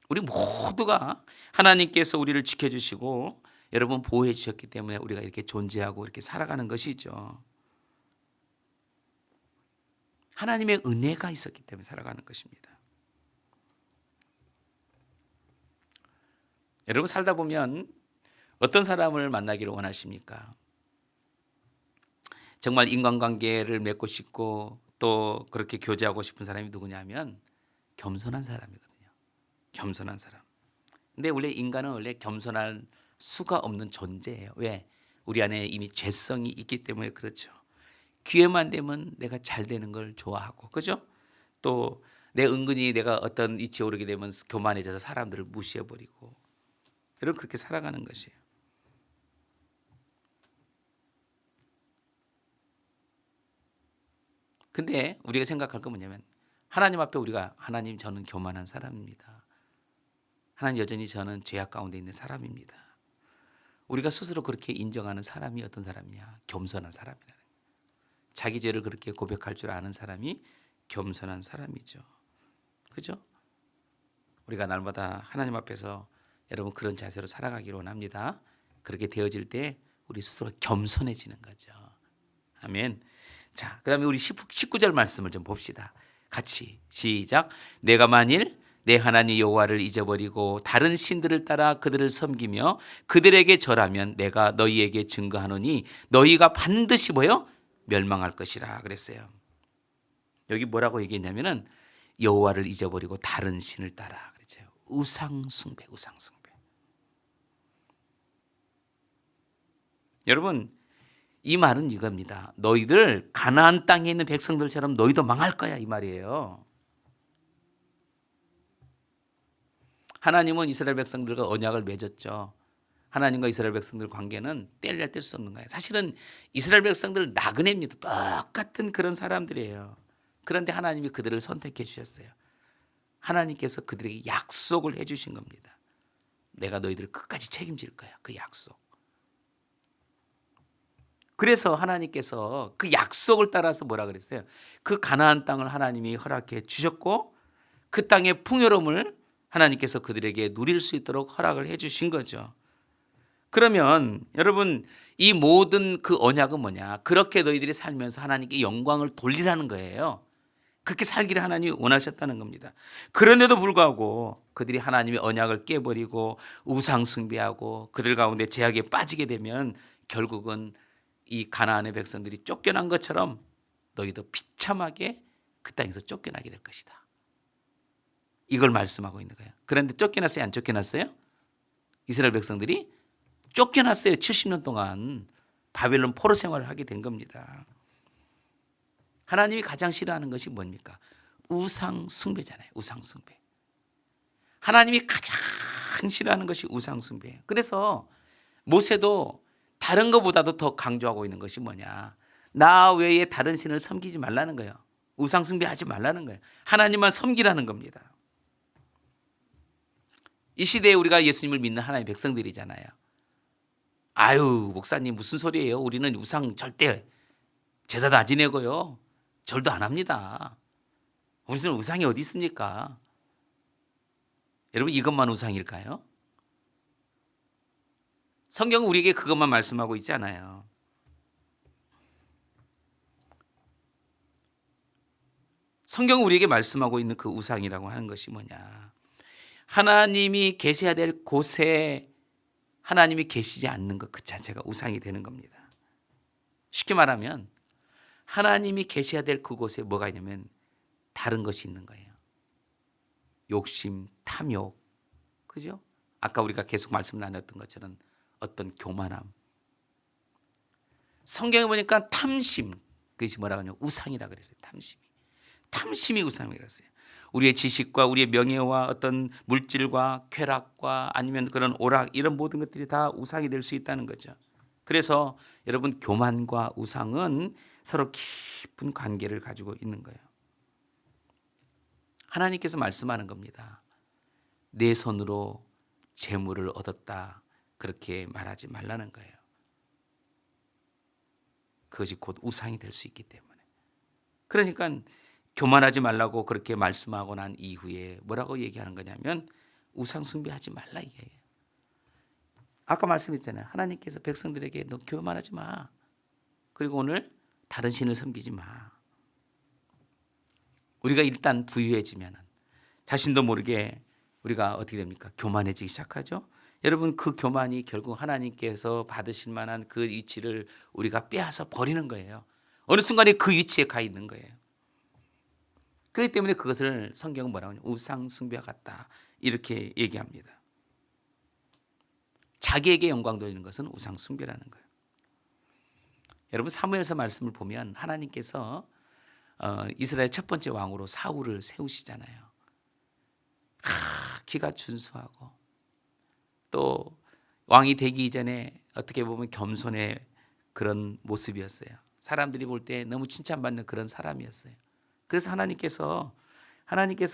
우리 모두가 하나님께서 우리를 지켜주시고 여러분 보호해 주셨기 때문에 우리가 이렇게 존재하고 이렇게 살아가는 것이죠. 하나님의 은혜가 있었기 때문에 살아가는 것입니다. 여러분 살다 보면 어떤 사람을 만나기를 원하십니까? 정말 인간관계를 맺고 싶고 또 그렇게 교제하고 싶은 사람이 누구냐면 겸손한 사람이거든요. 겸손한 사람. 근데 원래 인간은 원래 겸손할 수가 없는 존재예요. 왜? 우리 안에 이미 죄성이 있기 때문에 그렇죠. 기회만 되면 내가 잘 되는 걸 좋아하고, 그죠? 또 은근히 내가 어떤 위치에 오르게 되면 교만해져서 사람들을 무시해버리고, 여러분 그렇게 살아가는 것이에요. 근데 우리가 생각할 건 뭐냐면 하나님 앞에 우리가, 하나님 저는 교만한 사람입니다. 하나님 여전히 저는 죄악 가운데 있는 사람입니다. 우리가 스스로 그렇게 인정하는 사람이 어떤 사람이냐? 겸손한 사람이라는 거예요. 자기 죄를 그렇게 고백할 줄 아는 사람이 겸손한 사람이죠. 그죠? 우리가 날마다 하나님 앞에서 여러분 그런 자세로 살아가기를 원합니다. 그렇게 되어질 때 우리 스스로 겸손해지는 거죠. 아멘. 자, 그 다음에 우리 19절 말씀을 좀 봅시다. 같이 시작. 내가 만일 내 하나님 여호와를 잊어버리고 다른 신들을 따라 그들을 섬기며 그들에게 절하면 내가 너희에게 증거하노니 너희가 반드시 뭐요? 멸망할 것이라 그랬어요. 여기 뭐라고 얘기했냐면은 여호와를 잊어버리고 다른 신을 따라 그랬죠. 우상 숭배, 우상 숭배. 여러분 이 말은 이겁니다. 너희들 가나안 땅에 있는 백성들처럼 너희도 망할 거야 이 말이에요. 하나님은 이스라엘 백성들과 언약을 맺었죠. 하나님과 이스라엘 백성들 관계는 뗄래야 뗄 수 없는 거예요. 사실은 이스라엘 백성들 나그네입니다. 똑같은 그런 사람들이에요. 그런데 하나님이 그들을 선택해 주셨어요. 하나님께서 그들에게 약속을 해 주신 겁니다. 내가 너희들을 끝까지 책임질 거야. 그 약속. 그래서 하나님께서 그 약속을 따라서 뭐라 그랬어요? 그 가나안 땅을 하나님이 허락해 주셨고 그 땅의 풍요로움을 하나님께서 그들에게 누릴 수 있도록 허락을 해 주신 거죠. 그러면 여러분 이 모든 그 언약은 뭐냐? 그렇게 너희들이 살면서 하나님께 영광을 돌리라는 거예요. 그렇게 살기를 하나님이 원하셨다는 겁니다. 그런데도 불구하고 그들이 하나님의 언약을 깨버리고 우상 숭배하고 그들 가운데 제약에 빠지게 되면 결국은 이 가나안의 백성들이 쫓겨난 것처럼 너희도 비참하게 그 땅에서 쫓겨나게 될 것이다. 이걸 말씀하고 있는 거예요. 그런데 쫓겨났어요? 안 쫓겨났어요? 이스라엘 백성들이 쫓겨났어요. 70년 동안 바벨론 포로 생활을 하게 된 겁니다. 하나님이 가장 싫어하는 것이 뭡니까? 우상 숭배잖아요. 우상 숭배. 하나님이 가장 싫어하는 것이 우상 숭배예요. 그래서 모세도 다른 것보다도 더 강조하고 있는 것이 뭐냐? 나 외에 다른 신을 섬기지 말라는 거예요. 우상 숭배하지 말라는 거예요. 하나님만 섬기라는 겁니다. 이 시대에 우리가 예수님을 믿는 하나님의 백성들이잖아요. 아유 목사님 무슨 소리예요? 우리는 우상 절대 제사도 안 지내고요. 절도 안 합니다. 무슨 우상이 어디 있습니까? 여러분, 이것만 우상일까요? 성경은 우리에게 그것만 말씀하고 있지 않아요. 성경은 우리에게 말씀하고 있는 그 우상이라고 하는 것이 뭐냐? 하나님이 계셔야 될 곳에 하나님이 계시지 않는 것 그 자체가 우상이 되는 겁니다. 쉽게 말하면 하나님이 계셔야 될 그곳에 뭐가 있냐면 다른 것이 있는 거예요. 욕심, 탐욕, 그죠? 아까 우리가 계속 말씀 나눴던 것처럼 어떤 교만함. 성경에 보니까 탐심, 그것이 뭐라고 하냐면 우상이라고 그랬어요. 탐심이 우상이라고 그랬어요. 우리의 지식과 우리의 명예와 어떤 물질과 쾌락과 아니면 그런 오락, 이런 모든 것들이 다 우상이 될 수 있다는 거죠. 그래서 여러분, 교만과 우상은 서로 깊은 관계를 가지고 있는 거예요. 하나님께서 말씀하는 겁니다. 내 손으로 재물을 얻었다, 그렇게 말하지 말라는 거예요. 그것이 곧 우상이 될 수 있기 때문에. 그러니까 교만하지 말라고 그렇게 말씀하고 난 이후에 뭐라고 얘기하는 거냐면 우상 숭배하지 말라 이게요. 아까 말씀했잖아요. 하나님께서 백성들에게 너 교만하지 마. 그리고 오늘 다른 신을 섬기지 마. 우리가 일단 부유해지면 자신도 모르게 우리가 어떻게 됩니까? 교만해지기 시작하죠. 여러분, 그 교만이 결국 하나님께서 받으실 만한 그 위치를 우리가 빼앗아 버리는 거예요. 어느 순간에 그 위치에 가 있는 거예요. 그렇기 때문에 그것을 성경은 뭐라고 하냐? 우상 숭배와 같다, 이렇게 얘기합니다. 자기에게 영광 돌리는 것은 우상 숭배라는 거예요. 여러분, 사무엘서 말씀을 보면 하나님께서 이스라엘 첫 번째 왕으로 사울을 세우시잖아요. 키가 준수하고 또 왕이 되기 이전에 어떻게 보면 겸손의 그런 모습이었어요. 사람들이 볼 때 너무 칭찬받는 그런 사람이었어요. 그래서 하나님께서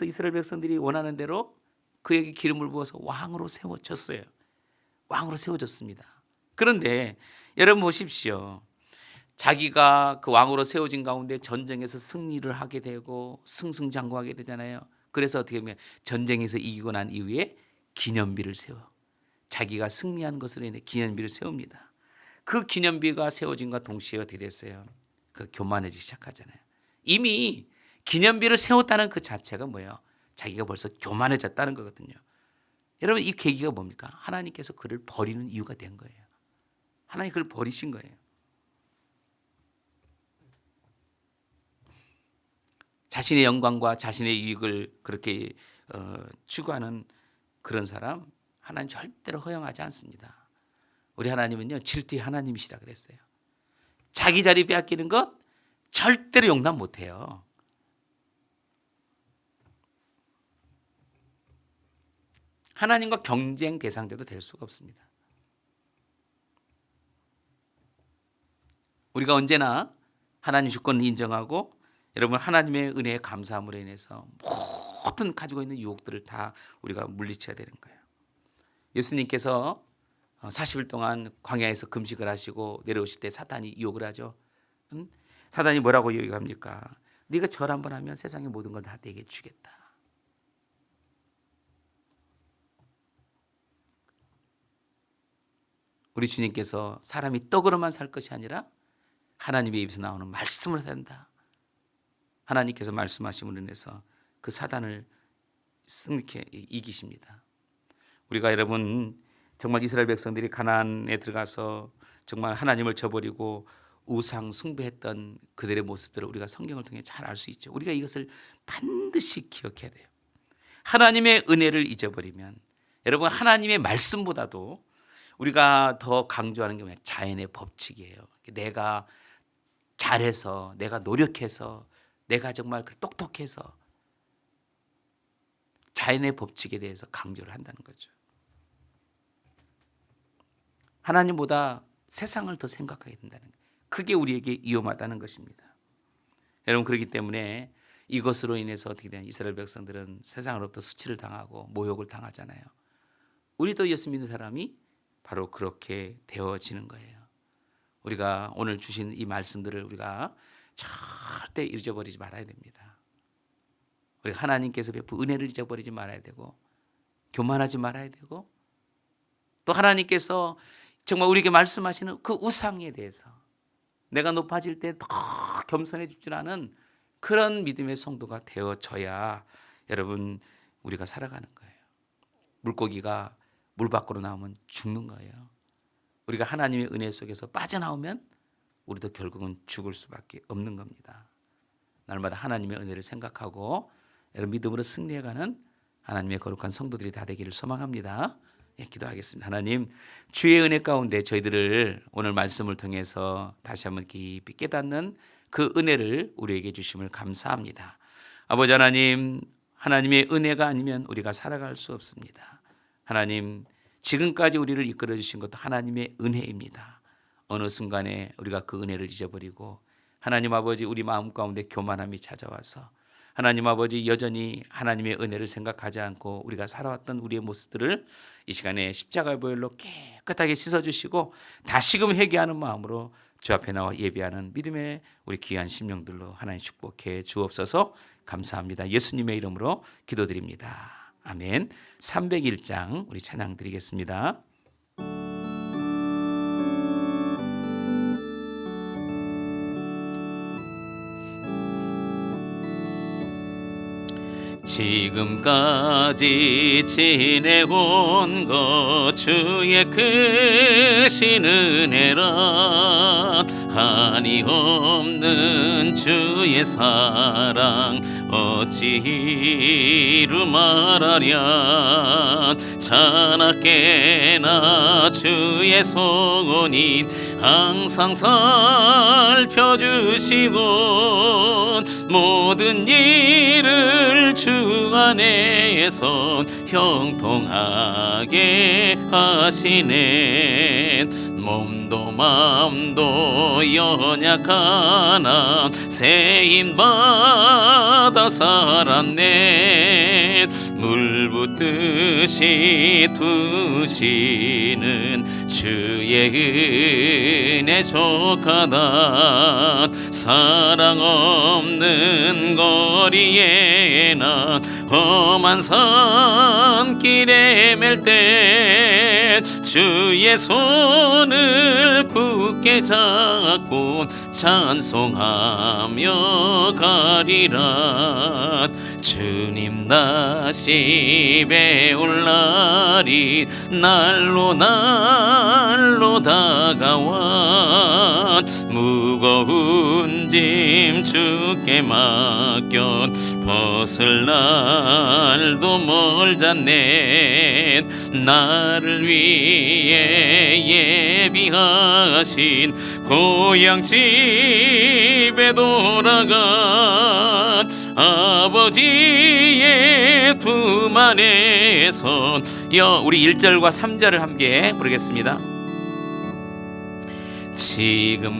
이스라엘 백성들이 원하는 대로 그에게 기름을 부어서 왕으로 세워졌어요. 왕으로 세워졌습니다. 그런데 여러분 보십시오. 자기가 그 왕으로 세워진 가운데 전쟁에서 승리를 하게 되고 승승장구하게 되잖아요. 그래서 어떻게 보면 전쟁에서 이기고 난 이후에 기념비를 세워. 자기가 승리한 것으로 인해 기념비를 세웁니다. 그 기념비가 세워진과 동시에 어떻게 됐어요? 그 교만해지기 시작하잖아요. 이미 기념비를 세웠다는 그 자체가 뭐예요? 자기가 벌써 교만해졌다는 거거든요. 여러분, 이 계기가 뭡니까? 하나님께서 그를 버리는 이유가 된 거예요. 하나님 그를 버리신 거예요. 자신의 영광과 자신의 이익을 그렇게 추구하는 그런 사람, 하나님 절대로 허용하지 않습니다. 우리 하나님은요, 질투의 하나님이시라 그랬어요. 자기 자리 빼앗기는 것 절대로 용납 못해요. 하나님과 경쟁 대상자도 될 수가 없습니다. 우리가 언제나 하나님 주권을 인정하고 여러분, 하나님의 은혜에 감사함으로 인해서 모든 가지고 있는 유혹들을 다 우리가 물리쳐야 되는 거예요. 예수님께서 40일 동안 광야에서 금식을 하시고 내려오실 때 사탄이 유혹을 하죠. 사탄이 뭐라고 유혹합니까? 네가 절 한번 하면 세상의 모든 걸 다 내게 주겠다. 우리 주님께서 사람이 떡으로만 살 것이 아니라 하나님의 입에서 나오는 말씀으로 산다. 하나님께서 말씀하심으로 인해서 그 사단을 승리케 이기십니다. 우리가 여러분, 정말 이스라엘 백성들이 가나안에 들어가서 정말 하나님을 저버리고 우상 숭배했던 그들의 모습들을 우리가 성경을 통해 잘 알 수 있죠. 우리가 이것을 반드시 기억해야 돼요. 하나님의 은혜를 잊어버리면 여러분, 하나님의 말씀보다도 우리가 더 강조하는 게 뭐냐? 자연의 법칙이에요. 내가 잘해서, 내가 노력해서, 내가 정말 똑똑해서 자연의 법칙에 대해서 강조를 한다는 거죠. 하나님보다 세상을 더 생각하게 된다는 거예요. 그게 우리에게 위험하다는 것입니다. 여러분, 그렇기 때문에 이것으로 인해서 어떻게 되냐? 이스라엘 백성들은 세상으로부터 수치를 당하고 모욕을 당하잖아요. 우리도 예수 믿는 사람이 바로 그렇게 되어지는 거예요. 우리가 오늘 주신 이 말씀들을 우리가 절대 잊어버리지 말아야 됩니다. 우리가 하나님께서 베푼 은혜를 잊어버리지 말아야 되고, 교만하지 말아야 되고, 또 하나님께서 정말 우리에게 말씀하시는 그 우상에 대해서 내가 높아질 때 더 겸손해질 줄 아는 그런 믿음의 성도가 되어져야 여러분 우리가 살아가는 거예요. 물고기가 물 밖으로 나오면 죽는 거예요. 우리가 하나님의 은혜 속에서 빠져나오면 우리도 결국은 죽을 수밖에 없는 겁니다. 날마다 하나님의 은혜를 생각하고 여러분 믿음으로 승리해가는 하나님의 거룩한 성도들이 다 되기를 소망합니다. 기도하겠습니다. 하나님, 주의 은혜 가운데 저희들을 오늘 말씀을 통해서 다시 한번 깊이 깨닫는 그 은혜를 우리에게 주심을 감사합니다. 아버지 하나님, 하나님의 은혜가 아니면 우리가 살아갈 수 없습니다. 하나님, 지금까지 우리를 이끌어 주신 것도 하나님의 은혜입니다. 어느 순간에 우리가 그 은혜를 잊어버리고 하나님 아버지 우리 마음 가운데 교만함이 찾아와서 하나님 아버지 여전히 하나님의 은혜를 생각하지 않고 우리가 살아왔던 우리의 모습들을 이 시간에 십자가의 보혈로 깨끗하게 씻어주시고 다시금 회개하는 마음으로 주 앞에 나와 예배하는 믿음의 우리 귀한 심령들로 하나님 축복해 주옵소서. 감사합니다. 예수님의 이름으로 기도드립니다. 아멘. 301장 우리 찬양 드리겠습니다. 지금까지 지내온 것 주의 크신 은혜라 한이 없는 주의 사랑 어찌 이루 말하랴 자나깨나 주의 소원이 항상 살펴주시고 모든 일을 주 안에서 형통하게 하시네 몸도 마음도 연약하나 새 힘 받아 살았네 물 붓듯이 두시는 주의 은혜 족하다 사랑 없는 거리에 나 험한 산길에 맬 때 주의 손을 굳게 잡고 찬송하며 가리라 주님 다시 배울 날이 날로 다가와 무거운 짐 주께 맡겨 벗을 날도 멀잖네 나를 위해 예비하신 고향 집에 돌아가 아버지의 품 안에서 우리 1절과 3절을 함께 부르겠습니다.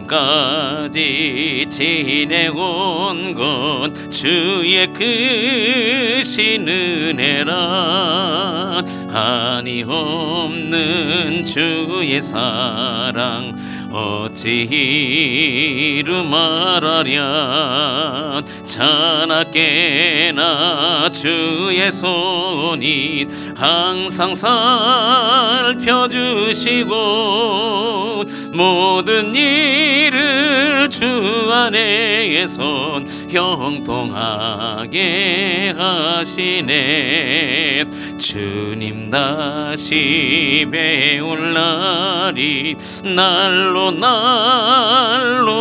지금까지 지내온 건 주의 크신 은혜라 한이 없는 주의 사랑 어찌 이루 말하랴 자나깨나 주의 손이 항상 살펴주시고 모든 일을 주 안에서 형통하게 하시네 주님 다시 배울 날이 날로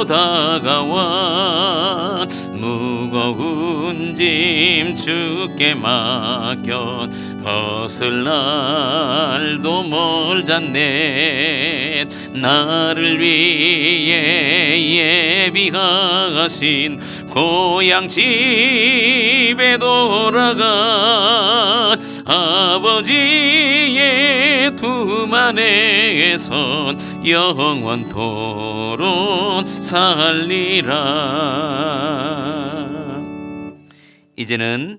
다가와 무거운 짐 주께 맡겨 벗을 날도 멀잖네 나를 위해 예비하신 고향 집에 돌아가 아버지의 품 안에서 영원토록 살리라. 이제는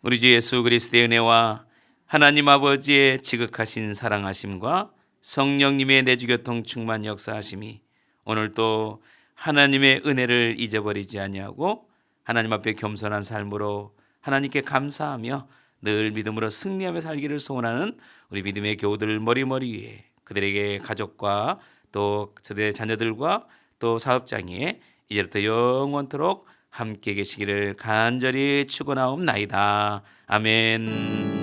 우리 주 예수 그리스도의 은혜와 하나님 아버지의 지극하신 사랑하심과 성령님의 내주교통 충만 역사하심이 오늘도 하나님의 은혜를 잊어버리지 아니하고 하나님 앞에 겸손한 삶으로 하나님께 감사하며 늘 믿음으로 승리하며 살기를 소원하는 우리 믿음의 교우들 머리머리 위에 그들에게 가족과 또 그들의 자녀들과 또 사업장에 이제부터 영원토록 함께 계시기를 간절히 축원하옵나이다. 아멘.